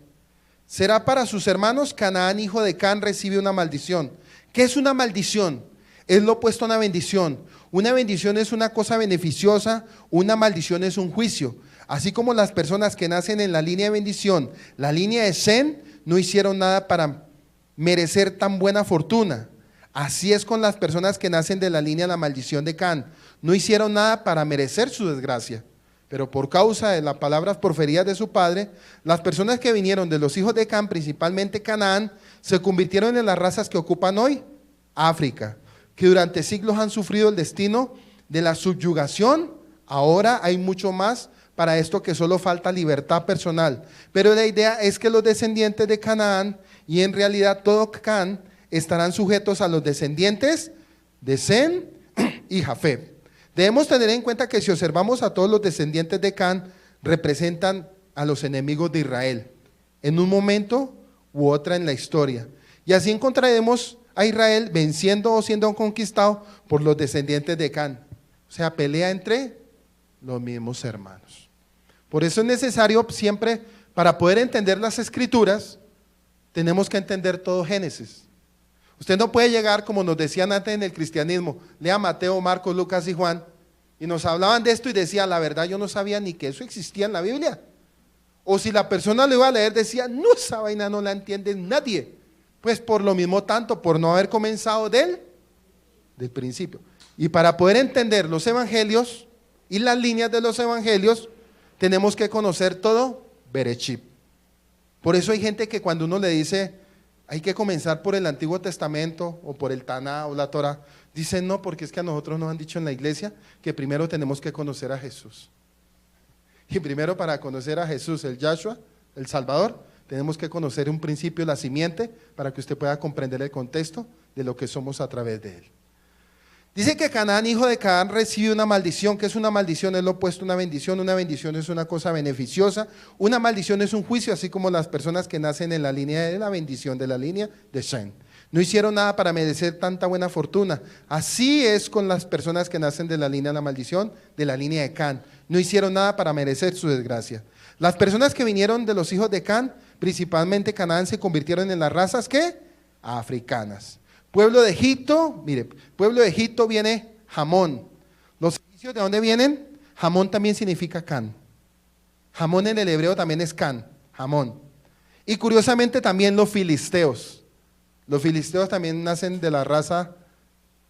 Será para sus hermanos, Canaán, hijo de Can, recibe una maldición. ¿Qué es una maldición? Es lo opuesto a una bendición. Una bendición es una cosa beneficiosa, una maldición es un juicio. Así como las personas que nacen en la línea de bendición, la línea de Zen, no hicieron nada para merecer tan buena fortuna. Así es con las personas que nacen de la línea de la maldición de Can. No hicieron nada para merecer su desgracia. Pero por causa de las palabras proferidas de su padre, las personas que vinieron de los hijos de Can, principalmente Canaán, se convirtieron en las razas que ocupan hoy África, que durante siglos han sufrido el destino de la subyugación. Ahora hay mucho más para esto, que solo falta libertad personal. Pero la idea es que los descendientes de Canaán, y en realidad todo Can, estarán sujetos a los descendientes de Sem y Jafet. Debemos tener en cuenta que si observamos a todos los descendientes de Can, representan a los enemigos de Israel, en un momento u otra en la historia. Y así encontraremos a Israel venciendo o siendo conquistado por los descendientes de Can. O sea, pelea entre los mismos hermanos. Por eso es necesario siempre, para poder entender las escrituras, tenemos que entender todo Génesis. Usted no puede llegar, como nos decían antes en el cristianismo, lea Mateo, Marcos, Lucas y Juan, y nos hablaban de esto y decía, la verdad yo no sabía ni que eso existía en la Biblia. O si la persona lo iba a leer, decía, no, esa vaina no la entiende nadie. Pues por lo mismo tanto, por no haber comenzado del principio. Y para poder entender los evangelios y las líneas de los evangelios, tenemos que conocer todo Bereshit. Por eso hay gente que cuando uno le dice, hay que comenzar por el Antiguo Testamento o por el Taná o la Torah, dicen no, porque es que a nosotros nos han dicho en la iglesia que primero tenemos que conocer a Jesús. Y primero, para conocer a Jesús, el Yahshua, el Salvador, tenemos que conocer un principio, la simiente, para que usted pueda comprender el contexto de lo que somos a través de él. Dice que Canaán, hijo de Canaán, recibe una maldición. ¿Qué es una maldición? Es lo opuesto a una bendición. Una bendición es una cosa beneficiosa. Una maldición es un juicio, así como las personas que nacen en la línea de la bendición, de la línea de Shem. No hicieron nada para merecer tanta buena fortuna. Así es con las personas que nacen de la línea de la maldición, de la línea de Can. No hicieron nada para merecer su desgracia. Las personas que vinieron de los hijos de Can, principalmente Canaán, se convirtieron en las razas ¿qué? Africanas. Pueblo de Egipto, mire, pueblo de Egipto viene Jamón. ¿Los egipcios de dónde vienen? Jamón también significa Can. Jamón en el hebreo también es Can, Jamón. Y curiosamente también los filisteos. Los filisteos también nacen de la raza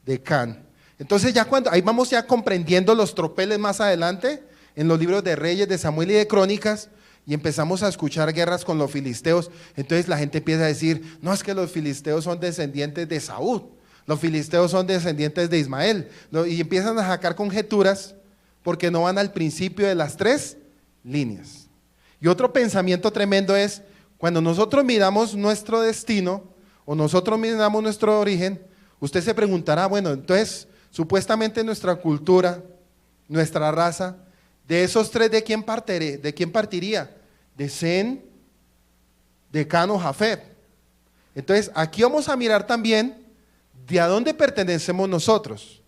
de Can. Entonces ya cuando, ahí vamos ya comprendiendo los tropeles más adelante, en los libros de Reyes, de Samuel y de Crónicas, y empezamos a escuchar guerras con los filisteos. Entonces la gente empieza a decir, no, es que los filisteos son descendientes de Saúl, los filisteos son descendientes de Ismael, y empiezan a sacar conjeturas porque no van al principio de las tres líneas. Y otro pensamiento tremendo es, cuando nosotros miramos nuestro destino, o nosotros miramos nuestro origen, usted se preguntará, bueno, entonces, supuestamente nuestra cultura, nuestra raza, de esos tres, ¿de quién partiría? De Sem, de Can o Jafet. Entonces, aquí vamos a mirar también de a dónde pertenecemos nosotros.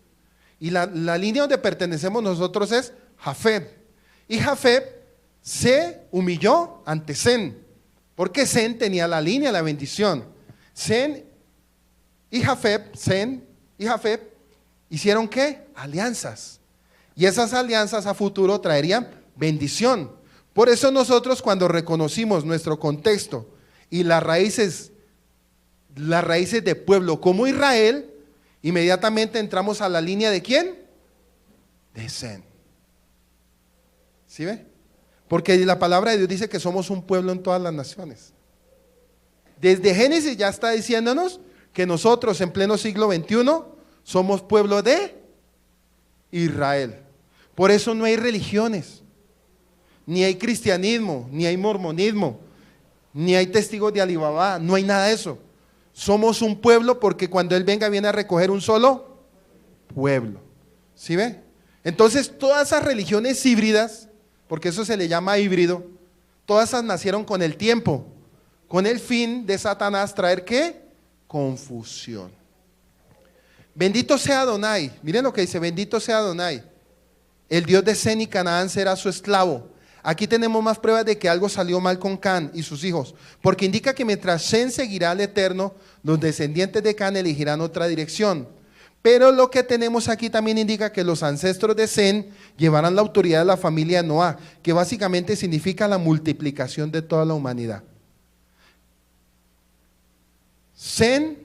Y la línea donde pertenecemos nosotros es Jafet. Y Jafet se humilló ante Sem, porque Sem tenía la línea de la bendición. Sem y Jafet hicieron ¿qué? Alianzas. Y esas alianzas a futuro traerían bendición. Por eso nosotros, cuando reconocimos nuestro contexto y las raíces las raíces de pueblo como Israel, inmediatamente entramos a la línea de ¿quién? De Sem. ¿Sí ve? Porque la palabra de Dios dice que somos un pueblo en todas las naciones. Desde Génesis ya está diciéndonos que nosotros en pleno siglo XXI somos pueblo de Israel. Por eso no hay religiones, ni hay cristianismo, ni hay mormonismo, ni hay testigos de Alibaba, no hay nada de eso. Somos un pueblo porque cuando Él venga viene a recoger un solo pueblo. ¿Sí ve? Entonces todas esas religiones híbridas, porque eso se le llama híbrido, todas esas nacieron con el tiempo, con el fin de Satanás traer ¿qué? Confusión. Bendito sea Adonai, miren lo que dice, bendito sea Adonai, el Dios de Sem y Canaán será su esclavo. Aquí tenemos más pruebas de que algo salió mal con Can y sus hijos, porque indica que mientras Sem seguirá al Eterno, los descendientes de Can elegirán otra dirección. Pero lo que tenemos aquí también indica que los ancestros de Sem llevarán la autoridad de la familia de Noah, que básicamente significa la multiplicación de toda la humanidad. Sem,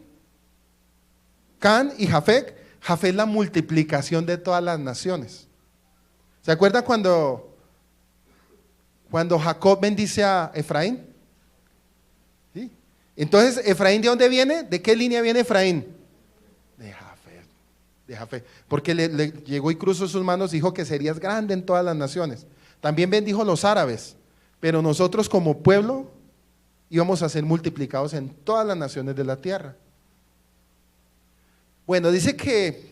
Can y Jafet, Jafet es la multiplicación de todas las naciones. ¿Se acuerdan cuando Jacob bendice a Efraín? ¿Sí? Entonces, ¿Efraín de dónde viene? ¿De qué línea viene Efraín? De Jafet, porque le llegó y cruzó sus manos y dijo que serías grande en todas las naciones. También bendijo a los árabes, pero nosotros como pueblo íbamos a ser multiplicados en todas las naciones de la tierra. Bueno, dice que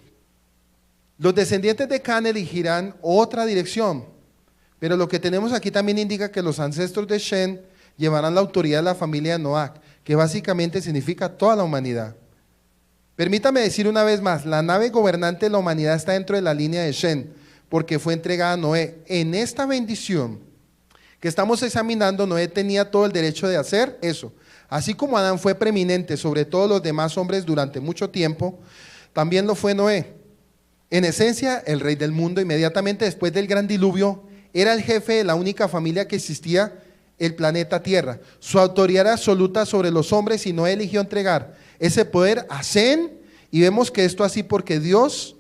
los descendientes de Can elegirán otra dirección, pero lo que tenemos aquí también indica que los ancestros de Sem llevarán la autoridad de la familia de Noah, que básicamente significa toda la humanidad. Permítame decir una vez más, la nave gobernante de la humanidad está dentro de la línea de Sem, porque fue entregada a Noé. En esta bendición que estamos examinando, Noé tenía todo el derecho de hacer eso. Así como Adán fue preeminente sobre todos los demás hombres durante mucho tiempo, también lo fue Noé. En esencia, el rey del mundo, inmediatamente después del gran diluvio, era el jefe de la única familia que existía, el planeta Tierra. Su autoridad era absoluta sobre los hombres y Noé eligió entregar ese poder a Sem, y vemos que esto así porque Dios,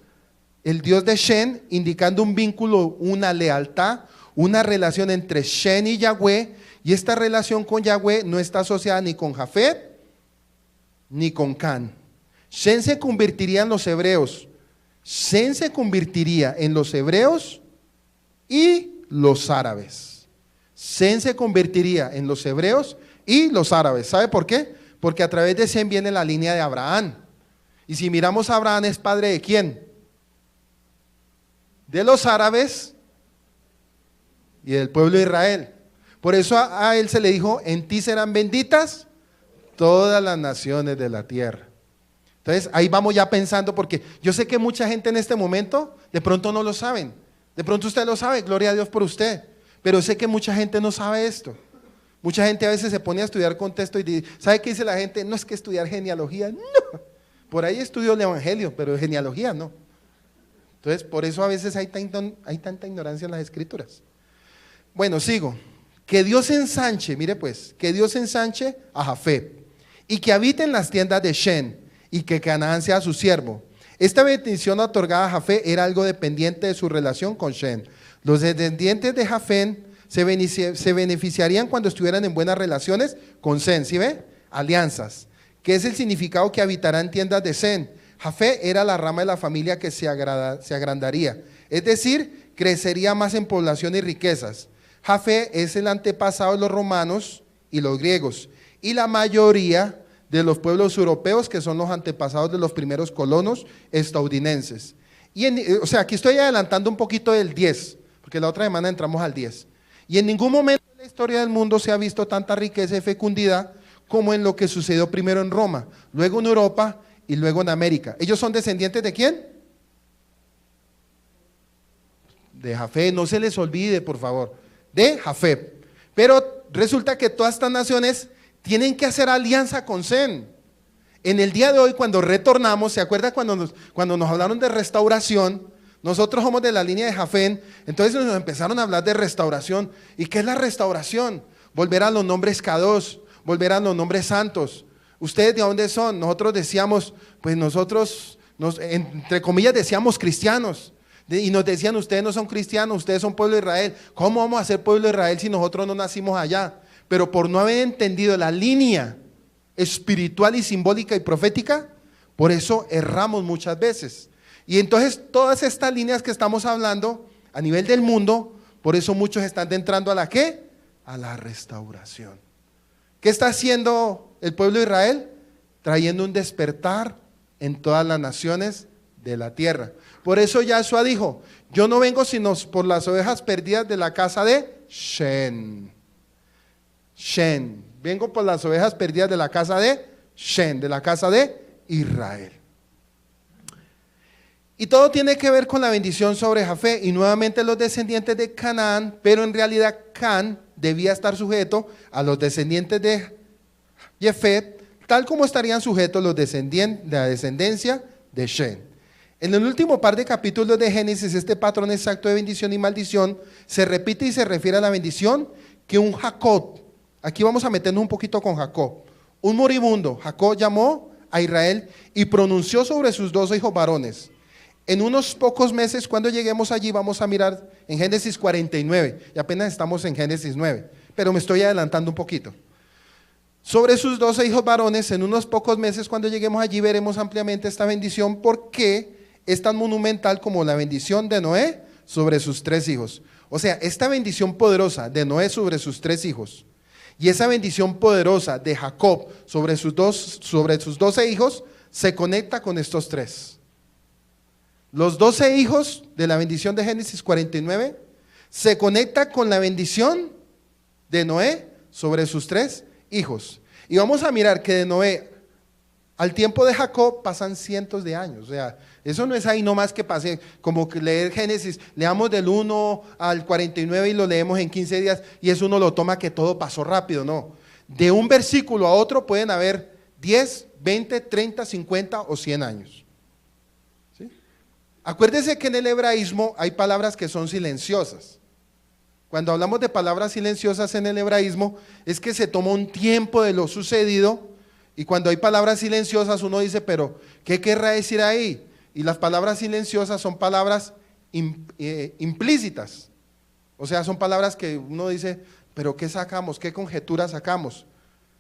el Dios de Sem, indicando un vínculo, una lealtad, una relación entre Sem y Yahweh, y esta relación con Yahweh no está asociada ni con Jafet ni con Can. Sem se convertiría en los hebreos. Sem se convertiría en los hebreos y los árabes. Sem se convertiría en los hebreos y los árabes. ¿Sabe por qué? Porque a través de Sem viene la línea de Abraham. Y si miramos a Abraham, ¿es padre de quién? De los árabes y del pueblo de Israel. Por eso a él se le dijo, en ti serán benditas todas las naciones de la tierra. Entonces ahí vamos ya pensando, porque yo sé que mucha gente en este momento de pronto no lo saben. De pronto usted lo sabe, gloria a Dios por usted. Pero sé que mucha gente no sabe esto. Mucha gente a veces se pone a estudiar contexto y dice, ¿sabe qué dice la gente? No es que estudiar genealogía, no. Por ahí estudio el evangelio, pero genealogía no. Entonces, por eso a veces hay tanta ignorancia en las escrituras. Bueno, sigo. Que Dios ensanche, mire pues, que Dios ensanche a Jafet y que habite en las tiendas de Sem y que Canaán sea su siervo. Esta bendición otorgada a Jafet era algo dependiente de su relación con Sem. Los descendientes de Jafet se beneficiarían cuando estuvieran en buenas relaciones con Sem, ¿sí ve? Alianzas. ¿Qué es el significado que habitará en tiendas de Sem? Jafet era la rama de la familia que se agrandaría, es decir, crecería más en población y riquezas. Jafet es el antepasado de los romanos y los griegos, y la mayoría de los pueblos europeos que son los antepasados de los primeros colonos estadounidenses. O sea, aquí estoy adelantando un poquito del 10, porque la otra semana entramos al 10. Y en ningún momento en la historia del mundo se ha visto tanta riqueza y fecundidad como en lo que sucedió primero en Roma, luego en Europa y luego en América. ¿Ellos son descendientes de quién? De Jafet, no se les olvide, por favor, de Jafet. Pero resulta que todas estas naciones tienen que hacer alianza con Sem. En el día de hoy, cuando retornamos, ¿se acuerda cuando nos hablaron de restauración? Nosotros somos de la línea de Jafet, entonces nos empezaron a hablar de restauración. ¿Y qué es la restauración? Volver a los nombres Kadosh, volver a los nombres santos, ¿Ustedes de dónde son? Nosotros decíamos, pues nosotros, entre comillas, decíamos cristianos. Y nos decían, ustedes no son cristianos, ustedes son pueblo de Israel. ¿Cómo vamos a ser pueblo de Israel si nosotros no nacimos allá? Pero por no haber entendido la línea espiritual y simbólica y profética, por eso erramos muchas veces. Y entonces todas estas líneas que estamos hablando a nivel del mundo, por eso muchos están entrando a la ¿qué? A la restauración. ¿Qué está haciendo el pueblo de Israel? Trayendo un despertar en todas las naciones de la tierra. Por eso Yahshua dijo, yo no vengo sino por las ovejas perdidas de la casa de Shen. Shen. Vengo por las ovejas perdidas de la casa de Shen, de la casa de Israel. Y todo tiene que ver con la bendición sobre Jafé y nuevamente los descendientes de Canaán, pero en realidad Can debía estar sujeto a los descendientes de Jefet, tal como estarían sujetos los descendientes de la descendencia de Shen. En el último par de capítulos de Génesis, este patrón exacto de bendición y maldición se repite y se refiere a la bendición que un Jacob, aquí vamos a meternos un poquito con Jacob, un moribundo, Jacob llamó a Israel y pronunció sobre sus 2 hijos varones. En unos pocos meses, cuando lleguemos allí, vamos a mirar en Génesis 49, y apenas estamos en Génesis 9, pero me estoy adelantando un poquito. Sobre sus 12 hijos varones, en unos pocos meses, cuando lleguemos allí, veremos ampliamente esta bendición, porque es tan monumental como la bendición de Noé sobre sus 3 hijos. O sea, esta bendición poderosa de Noé sobre sus 3 hijos y esa bendición poderosa de Jacob sobre sus 12 hijos se conecta con estos 3. Los 12 hijos de la bendición de Génesis 49 se conecta con la bendición de Noé sobre sus 3 hijos. Y vamos a mirar que de Noé al tiempo de Jacob pasan cientos de años. O sea, eso no es ahí nomás que pase, como que leer Génesis, leamos del 1 al 49 y lo leemos en 15 días y eso uno lo toma que todo pasó rápido, no. De un versículo a otro pueden haber 10, 20, 30, 50 o 100 años. ¿Sí? Acuérdese que en el hebraísmo hay palabras que son silenciosas. Cuando hablamos de palabras silenciosas en el hebraísmo, es que se toma un tiempo de lo sucedido. Y cuando hay palabras silenciosas uno dice, pero ¿qué querrá decir ahí? Y las palabras silenciosas son palabras implícitas. O sea, son palabras que uno dice, pero ¿qué sacamos? ¿Qué conjeturas sacamos?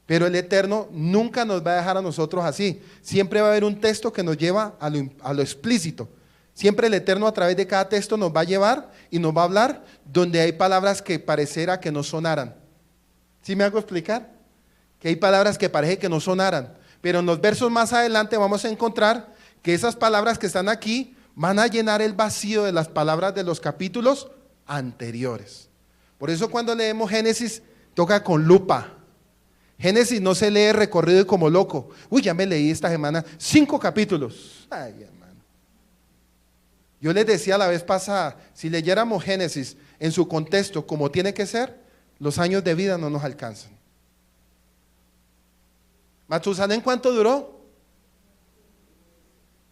Pero el Eterno nunca nos va a dejar a nosotros así. Siempre va a haber un texto que nos lleva a lo explícito. Siempre el Eterno a través de cada texto nos va a llevar y nos va a hablar donde hay palabras que pareciera que no sonaran. ¿Sí me hago explicar? Que hay palabras que parece que no sonaran, pero en los versos más adelante vamos a encontrar que esas palabras que están aquí van a llenar el vacío de las palabras de los capítulos anteriores. Por eso cuando leemos Génesis toca con lupa. Génesis no se lee recorrido y como loco. Uy, ya me leí esta semana 5 capítulos. Ay, hermano. Yo les decía la vez pasada, si leyéramos Génesis en su contexto como tiene que ser, los años de vida no nos alcanzan. ¿Matusalén cuánto duró?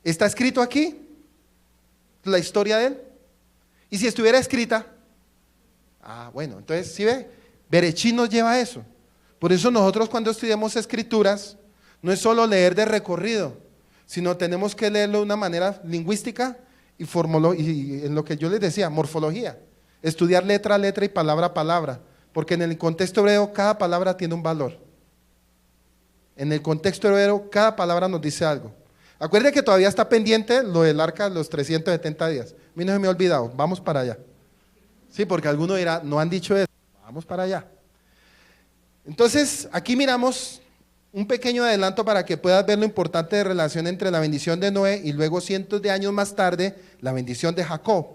¿Está escrito aquí la historia de él? ¿Y si estuviera escrita? Bueno, entonces, ¿sí ve? Berechí nos lleva a eso. Por eso nosotros cuando estudiamos escrituras, no es solo leer de recorrido, sino tenemos que leerlo de una manera lingüística y en lo que yo les decía, morfología. Estudiar letra a letra y palabra a palabra, porque en el contexto hebreo cada palabra tiene un valor. En el contexto hebreo, cada palabra nos dice algo. Acuérdense que todavía está pendiente lo del arca de los 370 días. A mí no se me ha olvidado, vamos para allá. Sí, porque alguno dirá, no han dicho eso, vamos para allá. Entonces, aquí miramos un pequeño adelanto para que puedas ver lo importante de relación entre la bendición de Noé y luego cientos de años más tarde, la bendición de Jacob.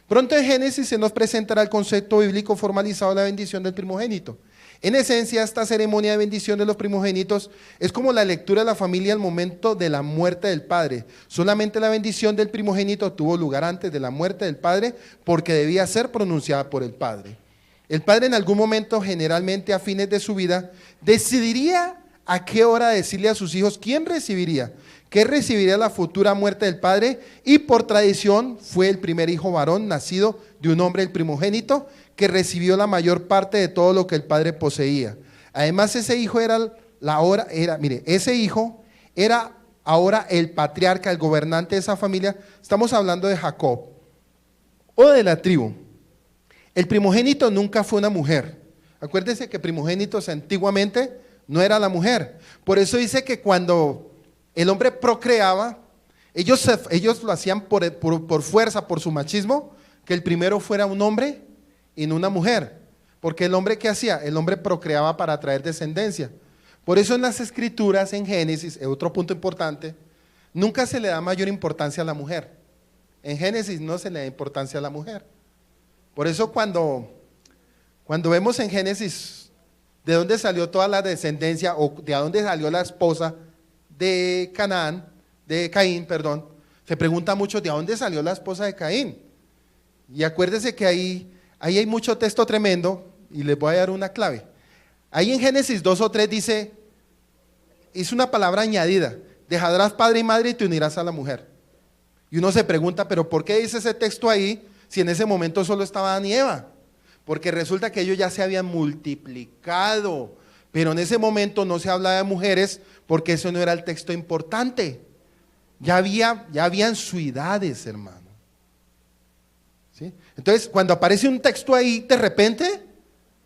Pronto en Génesis se nos presentará el concepto bíblico formalizado de la bendición del primogénito. En esencia, esta ceremonia de bendición de los primogénitos es como la lectura de la familia al momento de la muerte del padre. Solamente la bendición del primogénito tuvo lugar antes de la muerte del padre porque debía ser pronunciada por el padre. El padre en algún momento, generalmente a fines de su vida, decidiría a qué hora decirle a sus hijos quién recibiría, qué recibiría la futura muerte del padre, y por tradición fue el primer hijo varón nacido de un hombre, el primogénito, que recibió la mayor parte de todo lo que el padre poseía. Además, ese hijo era mire, ese hijo era ahora el patriarca, el gobernante de esa familia. Estamos hablando de Jacob o de la tribu. El primogénito nunca fue una mujer. Acuérdense que primogénitos antiguamente no era la mujer. Por eso dice que cuando el hombre procreaba, ellos lo hacían por fuerza, por su machismo, que el primero fuera un hombre y no una mujer. Porque el hombre, ¿qué hacía? El hombre procreaba para traer descendencia. Por eso en las escrituras, en Génesis, otro punto importante, nunca se le da mayor importancia a la mujer. En Génesis no se le da importancia a la mujer. Por eso cuando vemos en Génesis de dónde salió toda la descendencia, o de dónde salió la esposa de Caín, se pregunta mucho de dónde salió la esposa de Caín. Y acuérdense que ahí hay mucho texto tremendo, y les voy a dar una clave. Ahí en Génesis 2 o 3 dice, es una palabra añadida, dejarás padre y madre y te unirás a la mujer. Y uno se pregunta, pero ¿por qué dice ese texto ahí si en ese momento solo estaba Adán y Eva? Porque resulta que ellos ya se habían multiplicado, pero en ese momento no se hablaba de mujeres porque eso no era el texto importante. Ya habían ciudades, hermano. ¿Sí? Entonces, cuando aparece un texto ahí, de repente,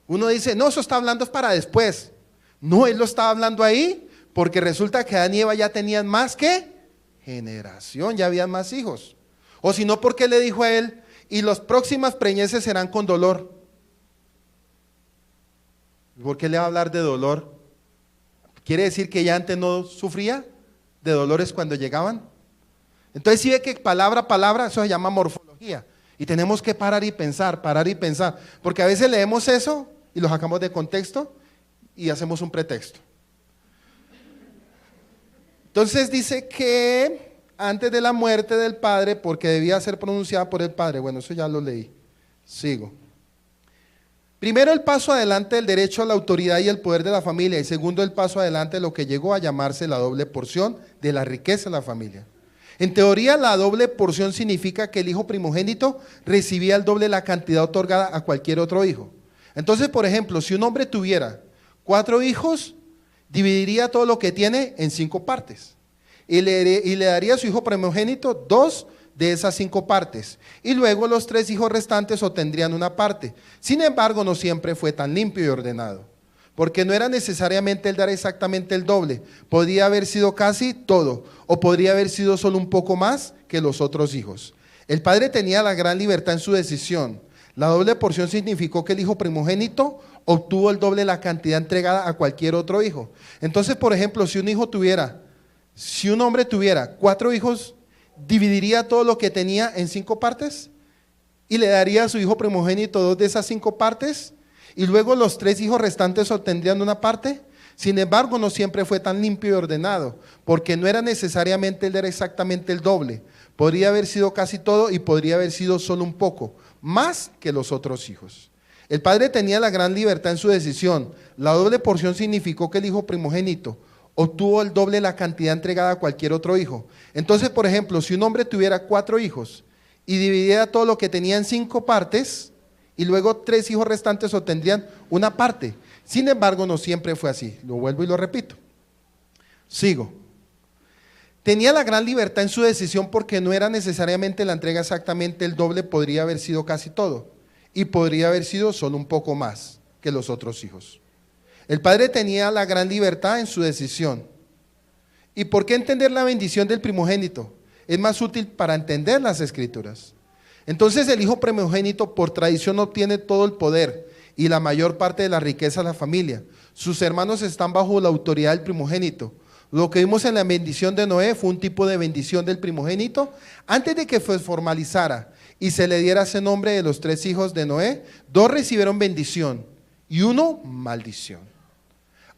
uno dice, no, eso está hablando es para después. No, él lo estaba hablando ahí porque resulta que Adán y Eva ya tenían más que generación, ya habían más hijos. O si no, ¿por qué le dijo a él? Y las próximas preñeces serán con dolor. ¿Por qué le va a hablar de dolor? ¿Quiere decir que ella antes no sufría de dolores cuando llegaban? Entonces sí ve que palabra a palabra, eso se llama morfología. Y tenemos que parar y pensar, porque a veces leemos eso y lo sacamos de contexto y hacemos un pretexto. Entonces dice que antes de la muerte del padre, porque debía ser pronunciada por el padre, bueno, eso ya lo leí, sigo. Primero, el paso adelante del derecho a la autoridad y el poder de la familia, y segundo, el paso adelante de lo que llegó a llamarse la doble porción de la riqueza de la familia. En teoría, la doble porción significa que el hijo primogénito recibía el doble de la cantidad otorgada a cualquier otro hijo. Entonces, por ejemplo, si un hombre tuviera 4 hijos, dividiría todo lo que tiene en 5 partes y le daría a su hijo primogénito 2 de esas 5 partes, y luego los 3 hijos restantes obtendrían una parte. Sin embargo, no siempre fue tan limpio y ordenado, porque no era necesariamente el dar exactamente el doble, podría haber sido casi todo, o podría haber sido solo un poco más que los otros hijos. El padre tenía la gran libertad en su decisión. La doble porción significó que el hijo primogénito obtuvo el doble de la cantidad entregada a cualquier otro hijo. Entonces, por ejemplo, si un hombre tuviera 4 hijos, dividiría todo lo que tenía en 5 partes y le daría a su hijo primogénito 2 de esas 5 partes, y luego los 3 hijos restantes obtendrían una parte. Sin embargo, no siempre fue tan limpio y ordenado, porque no era necesariamente el dar exactamente el doble. Podría haber sido casi todo y podría haber sido solo un poco, más que los otros hijos. El padre tenía la gran libertad en su decisión. La doble porción significó que el hijo primogénito obtuvo el doble de la cantidad entregada a cualquier otro hijo. Entonces, por ejemplo, si un hombre tuviera 4 hijos y dividiera todo lo que tenía en 5 partes, y luego 3 hijos restantes obtendrían una parte. Sin embargo, no siempre fue así. Lo vuelvo y lo repito. Sigo. Tenía la gran libertad en su decisión porque no era necesariamente la entrega exactamente el doble, podría haber sido casi todo, y podría haber sido solo un poco más que los otros hijos. El padre tenía la gran libertad en su decisión. ¿Y por qué entender la bendición del primogénito? Es más útil para entender las escrituras. Entonces el hijo primogénito por tradición obtiene todo el poder y la mayor parte de la riqueza de la familia. Sus hermanos están bajo la autoridad del primogénito. Lo que vimos en la bendición de Noé fue un tipo de bendición del primogénito. Antes de que se formalizara y se le diera ese nombre de los 3 hijos de Noé, 2 recibieron bendición y 1 maldición.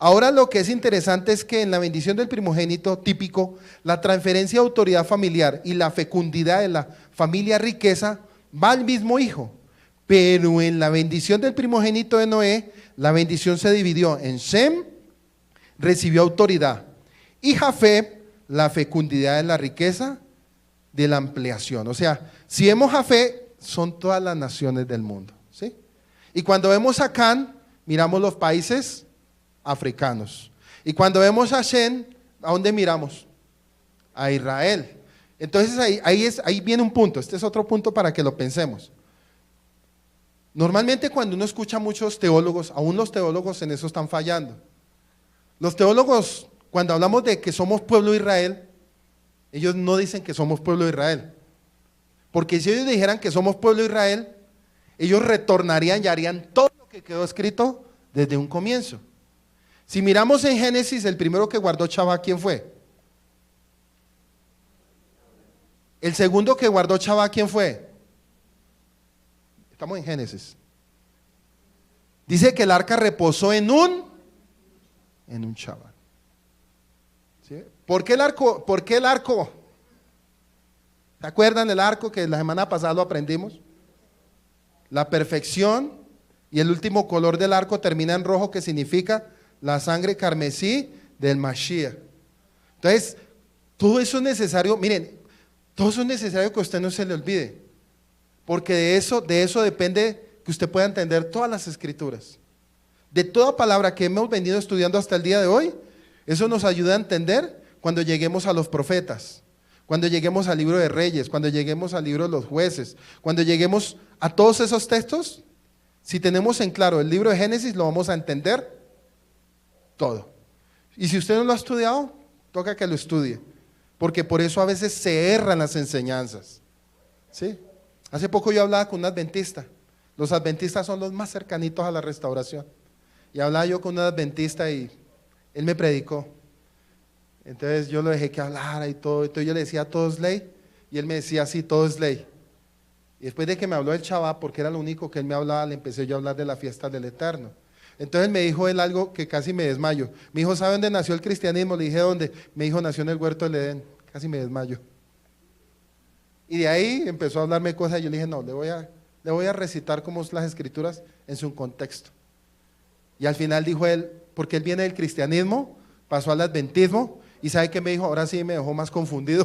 Ahora lo que es interesante es que en la bendición del primogénito típico, la transferencia de autoridad familiar y la fecundidad de la familia riqueza va al mismo hijo. Pero en la bendición del primogénito de Noé, la bendición se dividió en Sem, recibió autoridad, y Jafet, la fecundidad de la riqueza, de la ampliación. O sea, si vemos Jafet, son todas las naciones del mundo, ¿sí? Y cuando vemos a Can, miramos los países africanos. Y cuando vemos a Shem, ¿a dónde miramos? A Israel. Entonces ahí viene un punto, este es otro punto para que lo pensemos. Normalmente cuando uno escucha a muchos teólogos, aún los teólogos en eso están fallando. Los teólogos, cuando hablamos de que somos pueblo de Israel, ellos no dicen que somos pueblo de Israel. Porque si ellos dijeran que somos pueblo de Israel, ellos retornarían y harían todo lo que quedó escrito desde un comienzo. Si miramos en Génesis, el primero que guardó Shabbat, ¿quién fue? El segundo que guardó Shabbat, ¿quién fue? Estamos en Génesis. Dice que el arca reposó en un Shabbat. ¿Sí? ¿Por qué el arco? ¿Por qué el arco? ¿Se acuerdan del arco que la semana pasada lo aprendimos? La perfección, y el último color del arco termina en rojo, que significa la sangre carmesí del Mashiach. Entonces, todo eso es necesario, miren, todo eso es necesario que a usted no se le olvide, porque de eso depende que usted pueda entender todas las escrituras. De toda palabra que hemos venido estudiando hasta el día de hoy, eso nos ayuda a entender cuando lleguemos a los profetas, cuando lleguemos al libro de Reyes, cuando lleguemos al libro de los jueces, cuando lleguemos a todos esos textos. Si tenemos en claro el libro de Génesis, lo vamos a entender todo. Y si usted no lo ha estudiado, toca que lo estudie, porque por eso a veces se erran las enseñanzas. ¿Sí? Hace poco yo hablaba con un adventista. Los adventistas son los más cercanitos a la restauración. Y hablaba yo con un adventista y él me predicó. Entonces yo lo dejé que hablara y todo. Entonces yo le decía, todo es ley. Y él me decía, sí, todo es ley. Y después de que me habló del Shabbat, porque era lo único que él me hablaba, le empecé yo a hablar de la fiesta del Eterno. Entonces me dijo él algo que casi me desmayo. Me dijo, ¿sabe dónde nació el cristianismo? Le dije, ¿dónde? Me dijo, nació en el huerto del Edén. Casi me desmayo. Y de ahí empezó a hablarme cosas y yo le dije, no, le voy a recitar como las escrituras en su contexto. Y al final dijo él, porque él viene del cristianismo, pasó al adventismo, y ¿sabe qué me dijo? Ahora sí me dejó más confundido.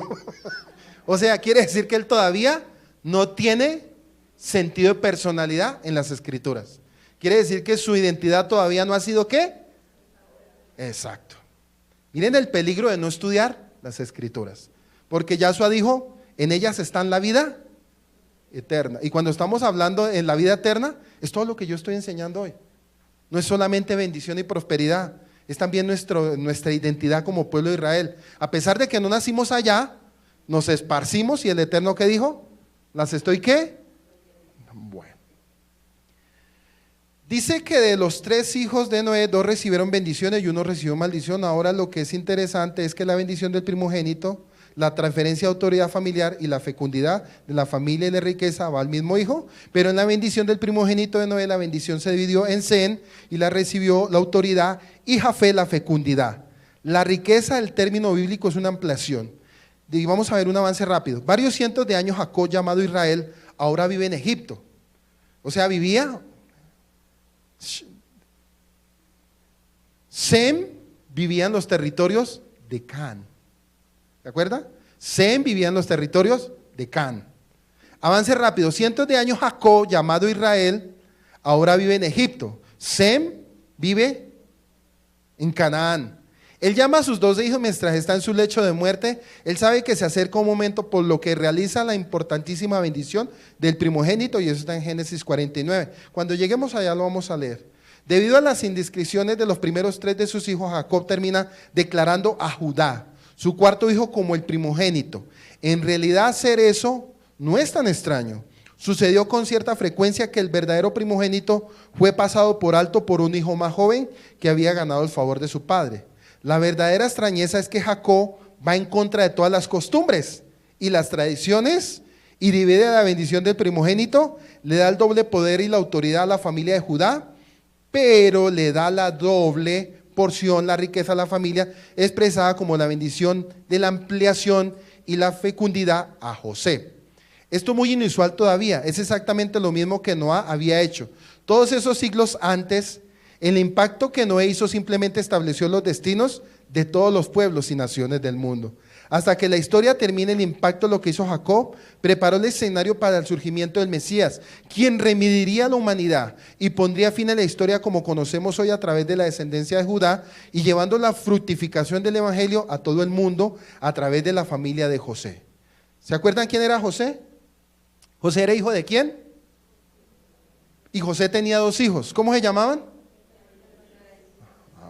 O sea, quiere decir que él todavía no tiene sentido de personalidad en las escrituras. Quiere decir que su identidad todavía no ha sido ¿qué? Exacto. Miren el peligro de no estudiar las escrituras, porque Yahshua dijo, en ellas está la vida eterna. Y cuando estamos hablando en la vida eterna, es todo lo que yo estoy enseñando hoy. No es solamente bendición y prosperidad, es también nuestra identidad como pueblo de Israel. A pesar de que no nacimos allá, nos esparcimos y el Eterno ¿qué dijo? ¿Las estoy qué? Bueno. Dice que de los 3 hijos de Noé, 2 recibieron bendiciones y 1 recibió maldición. Ahora lo que es interesante es que la bendición del primogénito, la transferencia de autoridad familiar y la fecundidad de la familia y la riqueza va al mismo hijo, pero en la bendición del primogénito de Noé, la bendición se dividió en Sem y la recibió la autoridad y Jafé la fecundidad. La riqueza del término bíblico es una ampliación. Y vamos a ver un avance rápido. Varios cientos de años Jacob, llamado Israel, ahora vive en Egipto. O sea, vivía. Sem vivía en los territorios de Canaán. ¿De acuerdo? Sem vivía en los territorios de Canaán. Avance rápido. Cientos de años Jacob, llamado Israel, ahora vive en Egipto. Sem vive en Canaán. Él llama a sus 2 hijos mientras está en su lecho de muerte. Él sabe que se acerca un momento por lo que realiza la importantísima bendición del primogénito, y eso está en Génesis 49. Cuando lleguemos allá lo vamos a leer. Debido a las indiscreciones de los primeros 3 de sus hijos, Jacob termina declarando a Judá, su 4.º hijo, como el primogénito. En realidad hacer eso no es tan extraño. Sucedió con cierta frecuencia que el verdadero primogénito fue pasado por alto por un hijo más joven que había ganado el favor de su padre. La verdadera extrañeza es que Jacob va en contra de todas las costumbres y las tradiciones y divide la bendición del primogénito, le da el doble poder y la autoridad a la familia de Judá, pero le da la doble porción, la riqueza a la familia, expresada como la bendición de la ampliación y la fecundidad a José. Esto es muy inusual todavía, es exactamente lo mismo que Noé había hecho. Todos esos siglos antes, el impacto que Noé hizo simplemente estableció los destinos de todos los pueblos y naciones del mundo. Hasta que la historia termine, el impacto de lo que hizo Jacob preparó el escenario para el surgimiento del Mesías, quien remediaría a la humanidad y pondría fin a la historia como conocemos hoy a través de la descendencia de Judá y llevando la fructificación del evangelio a todo el mundo a través de la familia de José. ¿Se acuerdan quién era José? ¿José era hijo de quién? Y José tenía 2 hijos. ¿Cómo se llamaban?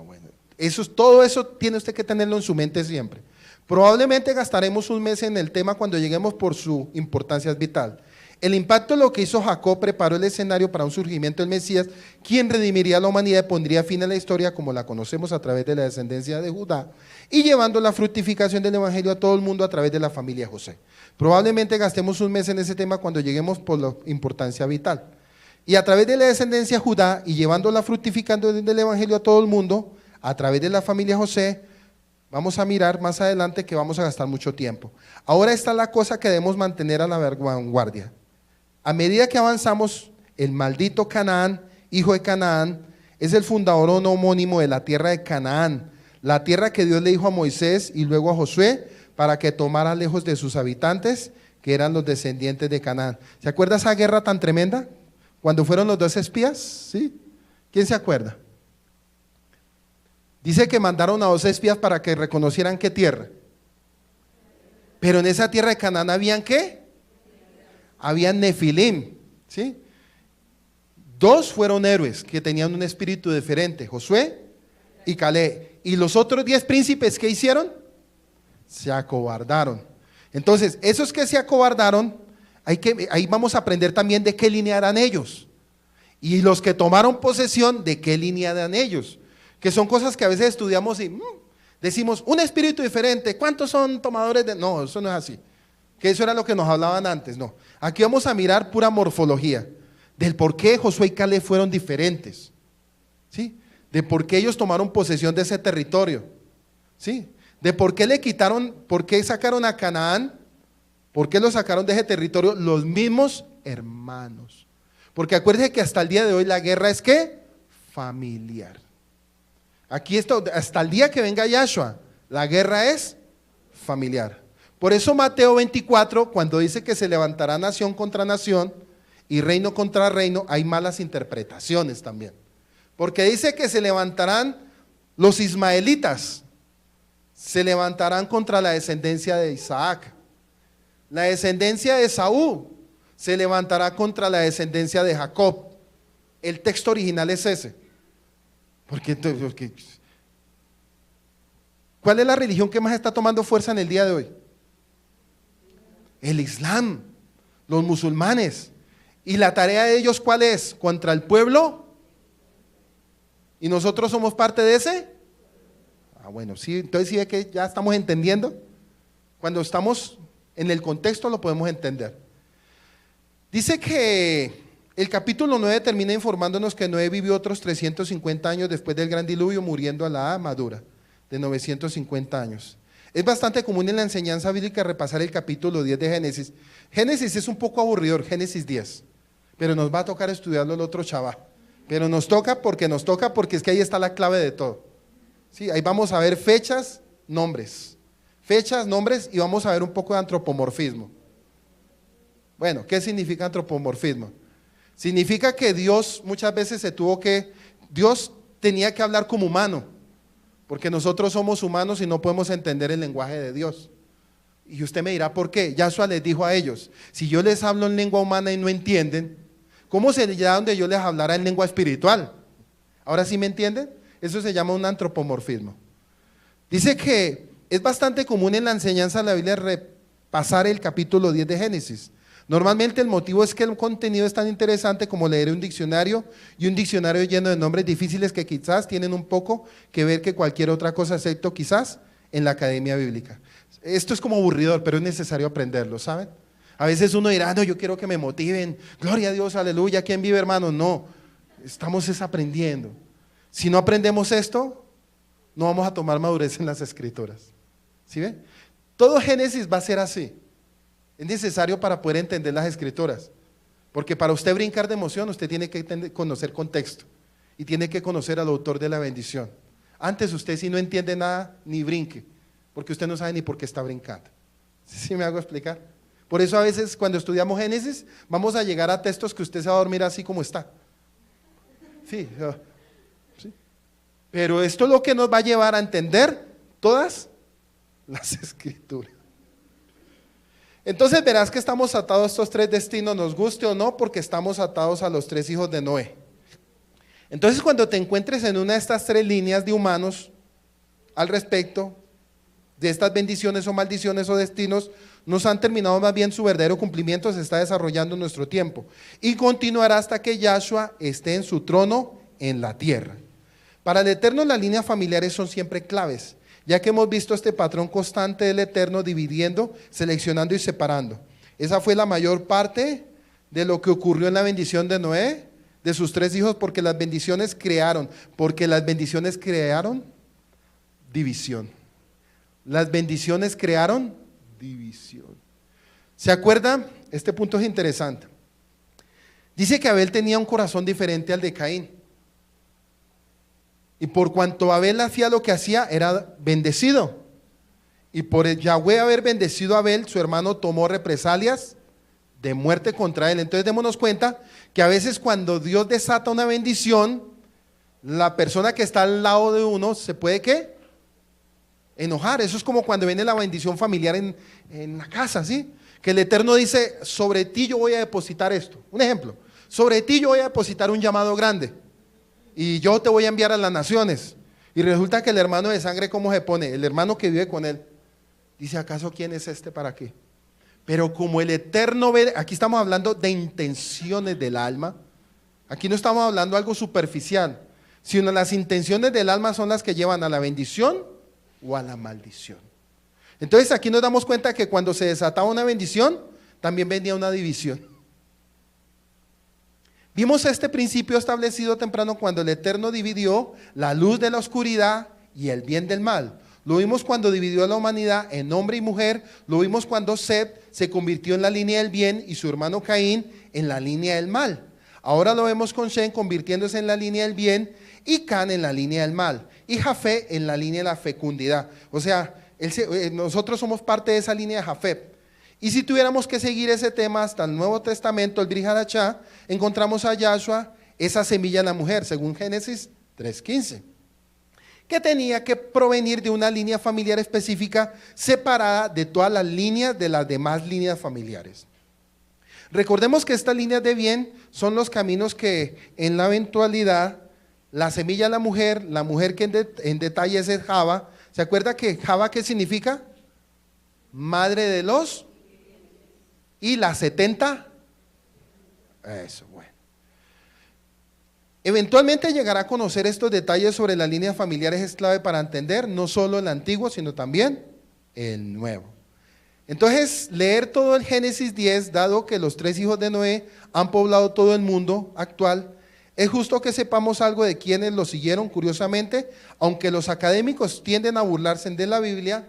Bueno. Todo eso tiene usted que tenerlo en su mente siempre. Probablemente gastaremos un mes en el tema cuando lleguemos por su importancia vital. El impacto de lo que hizo Jacob preparó el escenario para un surgimiento del Mesías, quien redimiría a la humanidad y pondría fin a la historia como la conocemos a través de la descendencia de Judá y llevando la fructificación del evangelio a todo el mundo a través de la familia José. Probablemente gastemos un mes en ese tema cuando lleguemos por la importancia vital. Y a través de la descendencia de Judá y llevando la fructificación del evangelio a todo el mundo a través de la familia José, vamos a mirar más adelante que vamos a gastar mucho tiempo. Ahora está la cosa que debemos mantener a la vanguardia. A medida que avanzamos, el maldito Canaán, hijo de Canaán, es el fundador o no homónimo de la tierra de Canaán, la tierra que Dios le dijo a Moisés y luego a Josué para que tomara lejos de sus habitantes, que eran los descendientes de Canaán. ¿Se acuerda esa guerra tan tremenda? Cuando fueron los 2 espías, ¿sí? ¿Quién se acuerda? Dice que mandaron a 2 espías para que reconocieran qué tierra. Pero en esa tierra de Canaán ¿habían qué? Habían nefilim, ¿sí? 2 fueron héroes que tenían un espíritu diferente, Josué y Caleb. Y los otros 10 príncipes, ¿qué hicieron? Se acobardaron. Entonces, esos que se acobardaron, ahí vamos a aprender también de qué línea eran ellos. Y los que tomaron posesión, de qué línea eran ellos. Que son cosas que a veces estudiamos y decimos, un espíritu diferente, ¿cuántos son tomadores de...? No, eso no es así. Que eso era lo que nos hablaban antes, no. Aquí vamos a mirar pura morfología, del por qué Josué y Caleb fueron diferentes, ¿sí? De por qué ellos tomaron posesión de ese territorio, ¿sí? De por qué por qué sacaron a Canaán, por qué lo sacaron de ese territorio los mismos hermanos. Porque acuérdense que hasta el día de hoy la guerra es ¿qué? Familiar. Aquí hasta el día que venga Yahshua, la guerra es familiar. Por eso Mateo 24, cuando dice que se levantará nación contra nación y reino contra reino, hay malas interpretaciones también. Porque dice que se levantarán los ismaelitas, se levantarán contra la descendencia de Isaac. La descendencia de Esaú se levantará contra la descendencia de Jacob. El texto original es ese. ¿Cuál es la religión que más está tomando fuerza en el día de hoy? El Islam, los musulmanes. ¿Y la tarea de ellos cuál es? ¿Contra el pueblo? ¿Y nosotros somos parte de ese? Bueno, sí, entonces sí ve que ya estamos entendiendo. Cuando estamos en el contexto lo podemos entender. Dice que el capítulo 9 termina informándonos que Noé vivió otros 350 años después del gran diluvio, muriendo a la edad madura de 950 años. Es bastante común en la enseñanza bíblica repasar el capítulo 10 de Génesis. Génesis es un poco aburridor, Génesis 10, pero nos va a tocar estudiarlo el otro chaval. Pero nos toca porque es que ahí está la clave de todo. Sí, ahí vamos a ver fechas, nombres y vamos a ver un poco de antropomorfismo. Bueno, ¿qué significa antropomorfismo? Significa que Dios muchas veces Dios tenía que hablar como humano, porque nosotros somos humanos y no podemos entender el lenguaje de Dios. Y usted me dirá, ¿por qué? Yahshua les dijo a ellos, si yo les hablo en lengua humana y no entienden, ¿cómo sería donde yo les hablara en lengua espiritual? ¿Ahora sí me entienden? Eso se llama un antropomorfismo. Dice que es bastante común en la enseñanza de la Biblia repasar el capítulo 10 de Génesis. Normalmente el motivo es que el contenido es tan interesante como leer un diccionario, y un diccionario lleno de nombres difíciles que quizás tienen un poco que ver que cualquier otra cosa, excepto quizás en la academia bíblica. Esto es como aburridor, pero es necesario aprenderlo, ¿saben? A veces uno dirá, no, yo quiero que me motiven, gloria a Dios, aleluya, ¿quién vive, hermano? No, estamos aprendiendo. Si no aprendemos esto, no vamos a tomar madurez en las escrituras. ¿Sí ve? Todo Génesis va a ser así. Es necesario para poder entender las escrituras, porque para usted brincar de emoción, usted tiene que conocer contexto y tiene que conocer al autor de la bendición. Antes usted si no entiende nada, ni brinque, porque usted no sabe ni por qué está brincando. ¿Sí me hago explicar? Por eso a veces cuando estudiamos Génesis vamos a llegar a textos que usted se va a dormir así como está. Sí, sí. Pero esto es lo que nos va a llevar a entender todas las escrituras. Entonces verás que estamos atados a estos tres destinos, nos guste o no, porque estamos atados a los tres hijos de Noé. Entonces cuando te encuentres en una de estas tres líneas de humanos al respecto de estas bendiciones o maldiciones o destinos, nos han terminado más bien su verdadero cumplimiento, se está desarrollando en nuestro tiempo y continuará hasta que Yahshua esté en su trono en la tierra. Para el Eterno las líneas familiares son siempre claves, ya que hemos visto este patrón constante del Eterno dividiendo, seleccionando y separando. Esa fue la mayor parte de lo que ocurrió en la bendición de Noé, de sus tres hijos, porque las bendiciones crearon división. Las bendiciones crearon división. ¿Se acuerdan? Este punto es interesante. Dice que Abel tenía un corazón diferente al de Caín. Y por cuanto Abel hacía lo que hacía, era bendecido. Y por el Yahweh haber bendecido a Abel, su hermano tomó represalias de muerte contra él. Entonces démonos cuenta que a veces cuando Dios desata una bendición, la persona que está al lado de uno se puede ¿qué? Enojar. Eso es como cuando viene la bendición familiar en la casa, ¿sí? Que el Eterno dice, sobre ti yo voy a depositar esto. Un ejemplo, sobre ti yo voy a depositar un llamado grande y yo te voy a enviar a las naciones. Y resulta que el hermano de sangre, ¿cómo se pone? El hermano que vive con él dice, ¿acaso quién es este para qué? Pero como el Eterno ve, aquí estamos hablando de intenciones del alma, aquí no estamos hablando de algo superficial, sino las intenciones del alma son las que llevan a la bendición o a la maldición. Entonces aquí nos damos cuenta que cuando se desataba una bendición, también venía una división. Vimos este principio establecido temprano cuando el Eterno dividió la luz de la oscuridad y el bien del mal. Lo vimos cuando dividió a la humanidad en hombre y mujer, lo vimos cuando Set se convirtió en la línea del bien y su hermano Caín en la línea del mal. Ahora lo vemos con Shem convirtiéndose en la línea del bien y Can en la línea del mal y Jafet en la línea de la fecundidad. O sea, nosotros somos parte de esa línea de Jafet. Y si tuviéramos que seguir ese tema hasta el Nuevo Testamento, el Brit Hadashah, encontramos a Yahshua, esa semilla en la mujer, según Génesis 3:15, que tenía que provenir de una línea familiar específica separada de todas las líneas de las demás líneas familiares. Recordemos que estas líneas de bien son los caminos que en la eventualidad, la semilla de la mujer que en detalle es Java. ¿Se acuerda que Java qué significa? Madre de los y la 70. Eso, bueno. Eventualmente llegará a conocer estos detalles sobre las líneas familiares, es clave para entender no solo el antiguo, sino también el nuevo. Entonces, leer todo el Génesis 10, dado que los tres hijos de Noé han poblado todo el mundo actual, es justo que sepamos algo de quienes lo siguieron. Curiosamente, aunque los académicos tienden a burlarse de la Biblia,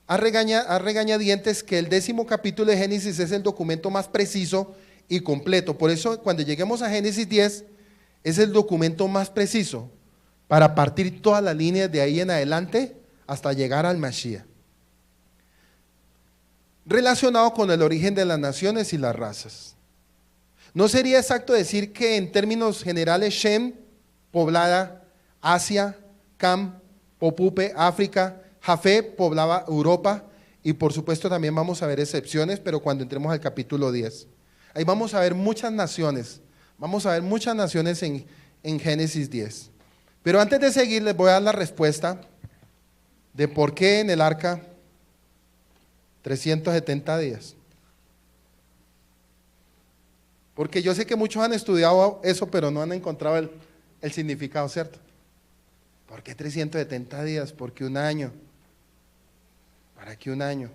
a regañadientes que el 10º capítulo de Génesis es el documento más preciso y completo. Por eso, cuando lleguemos a Génesis 10, es el documento más preciso para partir todas las líneas de ahí en adelante hasta llegar al Mashiach, relacionado con el origen de las naciones y las razas. No sería exacto decir que en términos generales Shem poblaba Asia, Cam, Popupe, África, Jafet poblaba Europa y por supuesto también vamos a ver excepciones, pero cuando entremos al capítulo 10. Ahí vamos a ver muchas naciones, en Génesis 10. Pero antes de seguir les voy a dar la respuesta de por qué en el arca 370 días. Porque yo sé que muchos han estudiado eso, pero no han encontrado el significado, ¿cierto? ¿Por qué 370 días? ¿Por qué un año? ¿Para qué un año?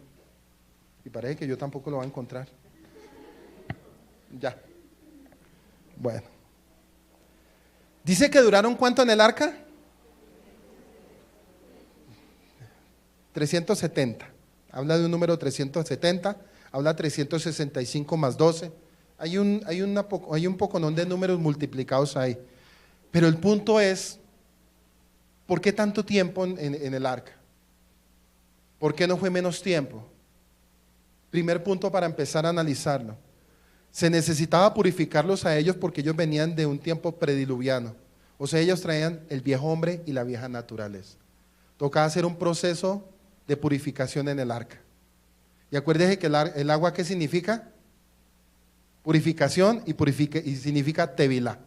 Y parece que yo tampoco lo voy a encontrar. Ya. Bueno. Dice que duraron ¿cuánto en el arca? 370. Habla de un número 370, habla 365 más 12. Hay un poconón de números multiplicados ahí. Pero el punto es, ¿por qué tanto tiempo en el arca? ¿Por qué no fue menos tiempo? Primer punto para empezar a analizarlo. Se necesitaba purificarlos a ellos porque ellos venían de un tiempo prediluviano. O sea, ellos traían el viejo hombre y la vieja naturaleza. Tocaba hacer un proceso de purificación en el arca. Y acuérdense que el agua, ¿qué significa? Purificación y significa tevilá.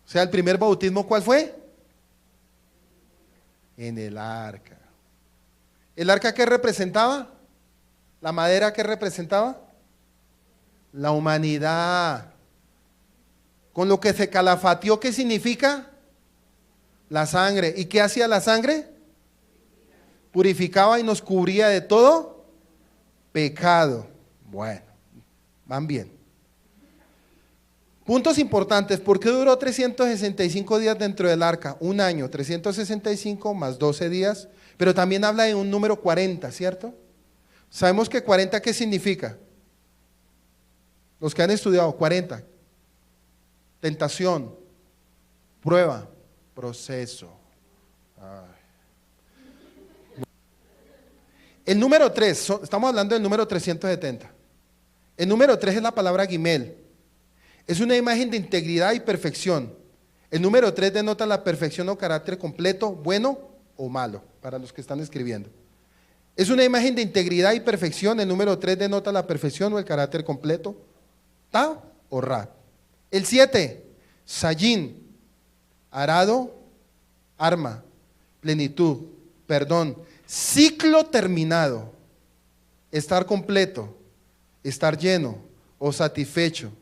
O sea, el primer bautismo, ¿cuál fue? En el arca. ¿El arca qué representaba? ¿La madera qué representaba? La humanidad. Con lo que se calafateó, ¿qué significa? La sangre. ¿Y qué hacía la sangre? Purificaba y nos cubría de todo pecado. Bueno, van bien. Puntos importantes. ¿Por qué duró 365 días dentro del arca? Un año, 365 más 12 días. Pero también habla de un número 40, ¿cierto? Sabemos que 40, ¿qué significa? Los que han estudiado, 40. Tentación, prueba, proceso. Ay. El número 3, estamos hablando del número 370. El número 3 es la palabra Gimel. Es una imagen de integridad y perfección. El número 3 denota la perfección o carácter completo, bueno o malo, para los que están escribiendo. Es una imagen de integridad y perfección. El número 3 denota la perfección o el carácter completo, ta o ra. El 7, Sayin, arado, arma, plenitud, perdón, ciclo terminado, estar completo, estar lleno o satisfecho.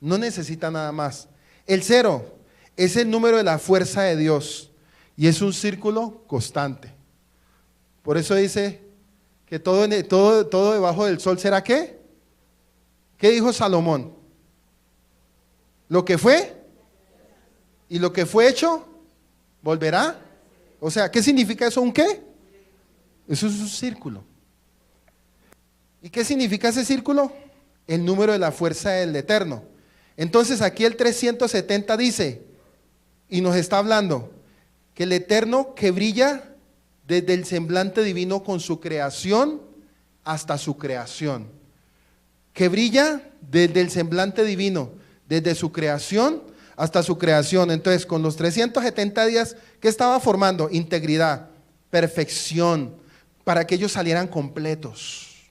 No necesita nada más. El 0 es el número de la fuerza de Dios y es un círculo constante. Por eso dice que todo debajo del sol será ¿qué? ¿Qué dijo Salomón? Lo que fue y lo que fue hecho volverá. O sea, ¿qué significa eso? ¿Un qué? Eso es un círculo. ¿Y qué significa ese círculo? El número de la fuerza del Eterno. Entonces aquí el 370 dice, y nos está hablando, que el Eterno que brilla desde el semblante divino con su creación hasta su creación. Que brilla desde el semblante divino, desde su creación hasta su creación. Entonces, con los 370 días, ¿qué estaba formando? Integridad, perfección, para que ellos salieran completos.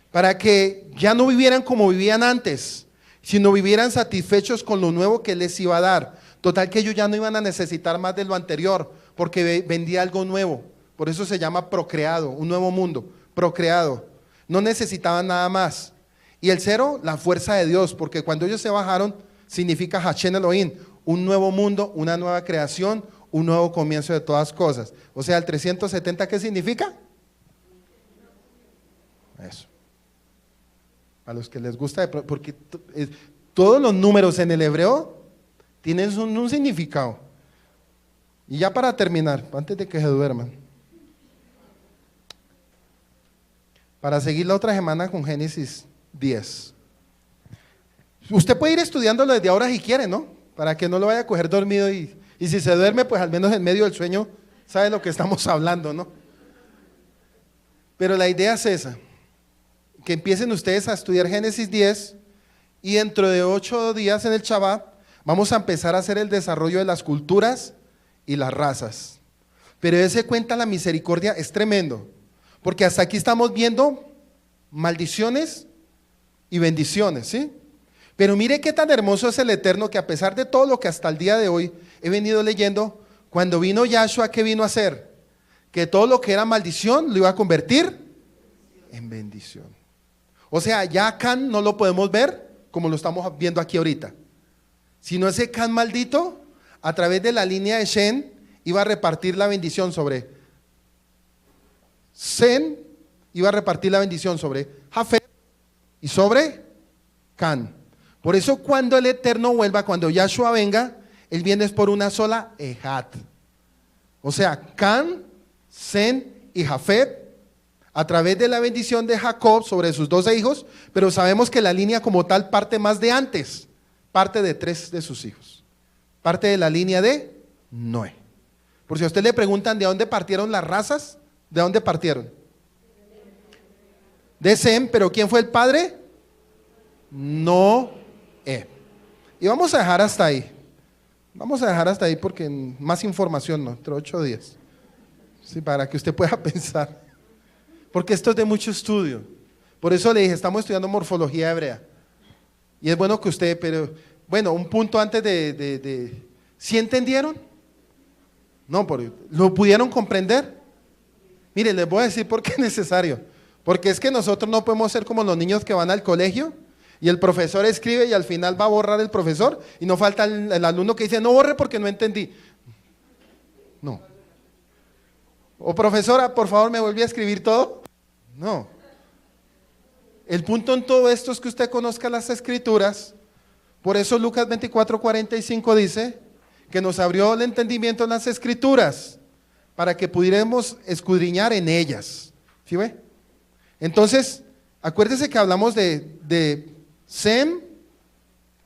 Para que ya no vivieran como vivían antes, sino vivieran satisfechos con lo nuevo que les iba a dar. Total que ellos ya no iban a necesitar más de lo anterior, porque vendía algo nuevo. Por eso se llama procreado, un nuevo mundo, procreado. No necesitaban nada más. Y el 0, la fuerza de Dios, porque cuando ellos se bajaron, significa Hashem Elohim, un nuevo mundo, una nueva creación, un nuevo comienzo de todas cosas. O sea, el 370, ¿qué significa? Eso. A los que les gusta, porque todos los números en el hebreo tienen un significado. Y ya para terminar, antes de que se duerman, para seguir la otra semana con Génesis 10. Usted puede ir estudiándolo desde ahora si quiere, ¿no? Para que no lo vaya a coger dormido y si se duerme, pues al menos en medio del sueño sabe lo que estamos hablando, ¿no? Pero la idea es esa, que empiecen ustedes a estudiar Génesis 10 y dentro de 8 días en el Shabbat vamos a empezar a hacer el desarrollo de las culturas y las razas. Pero ese cuenta la misericordia es tremendo, porque hasta aquí estamos viendo maldiciones y bendiciones, ¿sí? Pero mire qué tan hermoso es el Eterno, que a pesar de todo lo que hasta el día de hoy he venido leyendo, cuando vino Yahshua, ¿qué vino a hacer? Que todo lo que era maldición lo iba a convertir en bendición. O sea, ya Can no lo podemos ver como lo estamos viendo aquí ahorita, sino ese Can maldito, a través de la línea de Shen, iba a repartir la bendición sobre Sen, iba a repartir la bendición sobre Jafet y sobre Can. Por eso cuando el Eterno vuelva, cuando Yahshua venga, Él viene por una sola Ejat. O sea, Can, Sen y Jafet, a través de la bendición de Jacob sobre sus 12 hijos, pero sabemos que la línea como tal parte más de antes, parte de 3 de sus hijos, parte de la línea de Noé. Por si a usted le preguntan de dónde partieron las razas, ¿De dónde partieron? De Sem, pero ¿quién fue el padre? Noé. Y vamos a dejar hasta ahí. Vamos a dejar hasta ahí porque más información no, entre 8 días. Sí, para que usted pueda pensar. Porque esto es de mucho estudio. Por eso le dije, estamos estudiando morfología hebrea. Y es bueno que usted, pero bueno, un punto antes ¿sí entendieron? No, ¿lo pudieron comprender? Miren, les voy a decir por qué es necesario. Porque es que nosotros no podemos ser como los niños que van al colegio y el profesor escribe y al final va a borrar el profesor y no falta el alumno que dice, no borre porque no entendí. No. O profesora, por favor, ¿me volví a escribir todo? No. El punto en todo esto es que usted conozca las escrituras. Por eso Lucas 24:45 dice que nos abrió el entendimiento en las escrituras para que pudiéramos escudriñar en ellas. ¿Sí ve? Entonces, acuérdese que hablamos de Sem,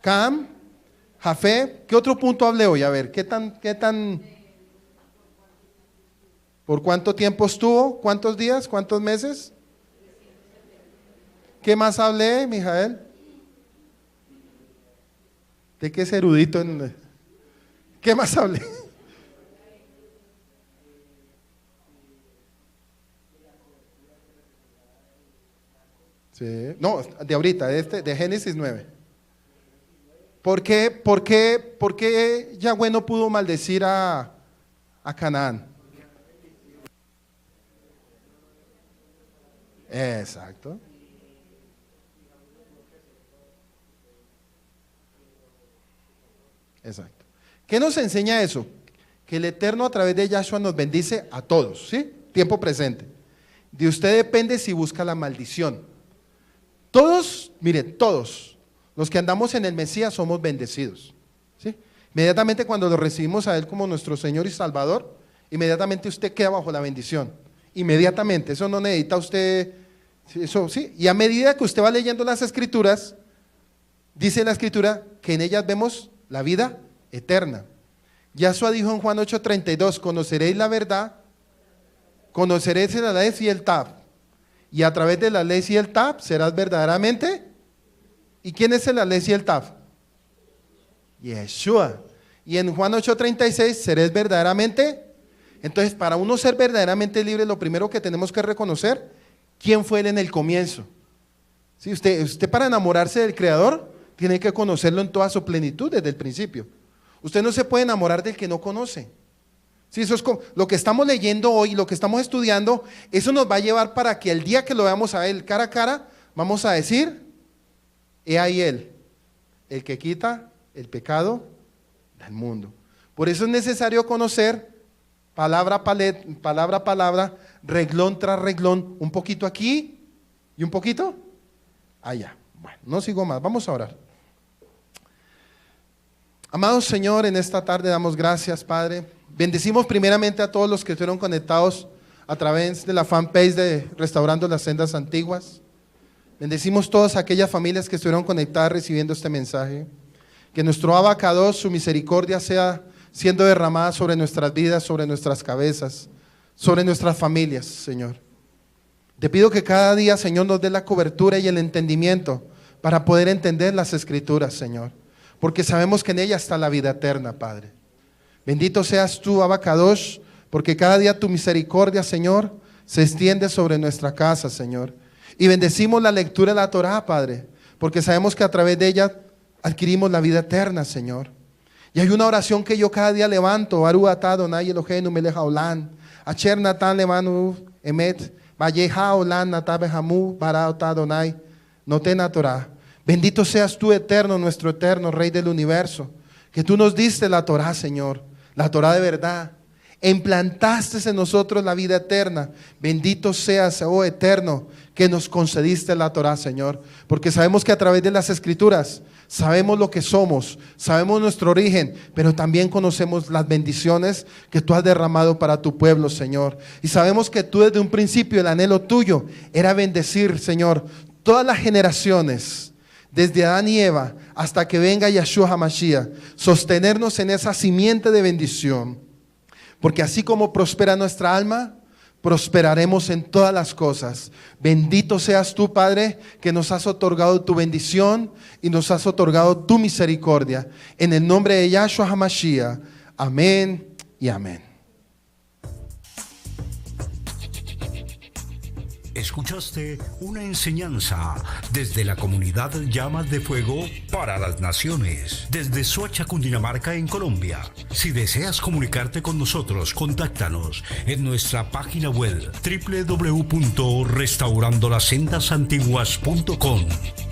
Cam, Jafet. ¿Qué otro punto hablé hoy? A ver, ¿qué tan? ¿Por cuánto tiempo estuvo? ¿Cuántos días? ¿Cuántos meses? ¿Qué más hablé, Mijael? ¿De qué es erudito? ¿Qué más hablé? Sí. No, de ahorita, de Génesis 9. ¿Por qué Yahweh no pudo maldecir a Canaán? Exacto. Exacto. ¿Qué nos enseña eso? Que el Eterno a través de Yahshua nos bendice a todos, ¿sí? Tiempo presente. De usted depende si busca la maldición. Todos, mire, todos los que andamos en el Mesías somos bendecidos, ¿sí? Inmediatamente cuando lo recibimos a Él como nuestro Señor y Salvador, inmediatamente usted queda bajo la bendición. Inmediatamente, eso no necesita usted, eso sí. Y a medida que usted va leyendo las Escrituras, dice la Escritura que en ellas vemos la vida eterna. Yahshua dijo en Juan 8:32, conoceréis la verdad, conoceréis la ley y el tab. Y a través de la ley y el tab serás verdaderamente. ¿Y quién es la ley y el tab? Yeshua. Y en Juan 8:36 seréis verdaderamente. Entonces, para uno ser verdaderamente libre, lo primero que tenemos que reconocer, ¿quién fue Él en el comienzo? ¿Sí? Usted para enamorarse del Creador, tiene que conocerlo en toda su plenitud desde el principio. Usted no se puede enamorar del que no conoce. Sí, eso es como, lo que estamos leyendo hoy, lo que estamos estudiando, eso nos va a llevar para que el día que lo veamos a Él cara a cara, vamos a decir, he ahí Él, el que quita el pecado del mundo. Por eso es necesario conocer palabra a palabra, reglón tras reglón, un poquito aquí y un poquito allá. Bueno, no sigo más, vamos a orar. Amado Señor, en esta tarde damos gracias, Padre. Bendecimos primeramente a todos los que estuvieron conectados a través de la fanpage de Restaurando las Sendas Antiguas. Bendecimos todas aquellas familias que estuvieron conectadas recibiendo este mensaje. Que nuestro Abacados, su misericordia sea siendo derramada sobre nuestras vidas, sobre nuestras cabezas, sobre nuestras familias, Señor. Te pido que cada día, Señor, nos dé la cobertura y el entendimiento para poder entender las Escrituras, Señor. Porque sabemos que en ella está la vida eterna, Padre. Bendito seas tú, Abacados, porque cada día tu misericordia, Señor, se extiende sobre nuestra casa, Señor. Y bendecimos la lectura de la Torá, Padre, porque sabemos que a través de ella adquirimos la vida eterna, Señor. Y hay una oración que yo cada día levanto, Baruch atah Adonai Eloheinu melech haolam, Asher natan levanu emet, Vayeha olam natah behamu, Baruch atah Adonai noten Torah. Bendito seas tú, eterno, nuestro eterno Rey del universo, que tú nos diste la Torá, Señor, la Torá de verdad. Implantaste en nosotros la vida eterna. Bendito seas, oh eterno, que nos concediste la Torá, Señor, porque sabemos que a través de las Escrituras sabemos lo que somos, sabemos nuestro origen, pero también conocemos las bendiciones que tú has derramado para tu pueblo, Señor. Y sabemos que tú desde un principio el anhelo tuyo era bendecir, Señor, todas las generaciones, desde Adán y Eva hasta que venga Yahshua HaMashiach, sostenernos en esa simiente de bendición. Porque así como prospera nuestra alma, prosperaremos en todas las cosas. Bendito seas tú, Padre, que nos has otorgado tu bendición y nos has otorgado tu misericordia. En el nombre de Yahshua HaMashiach. Amén y amén. Escuchaste una enseñanza desde la comunidad Llamas de Fuego para las Naciones, desde Soacha, Cundinamarca, en Colombia. Si deseas comunicarte con nosotros, contáctanos en nuestra página web www.restaurandolaSendasAntiguas.com.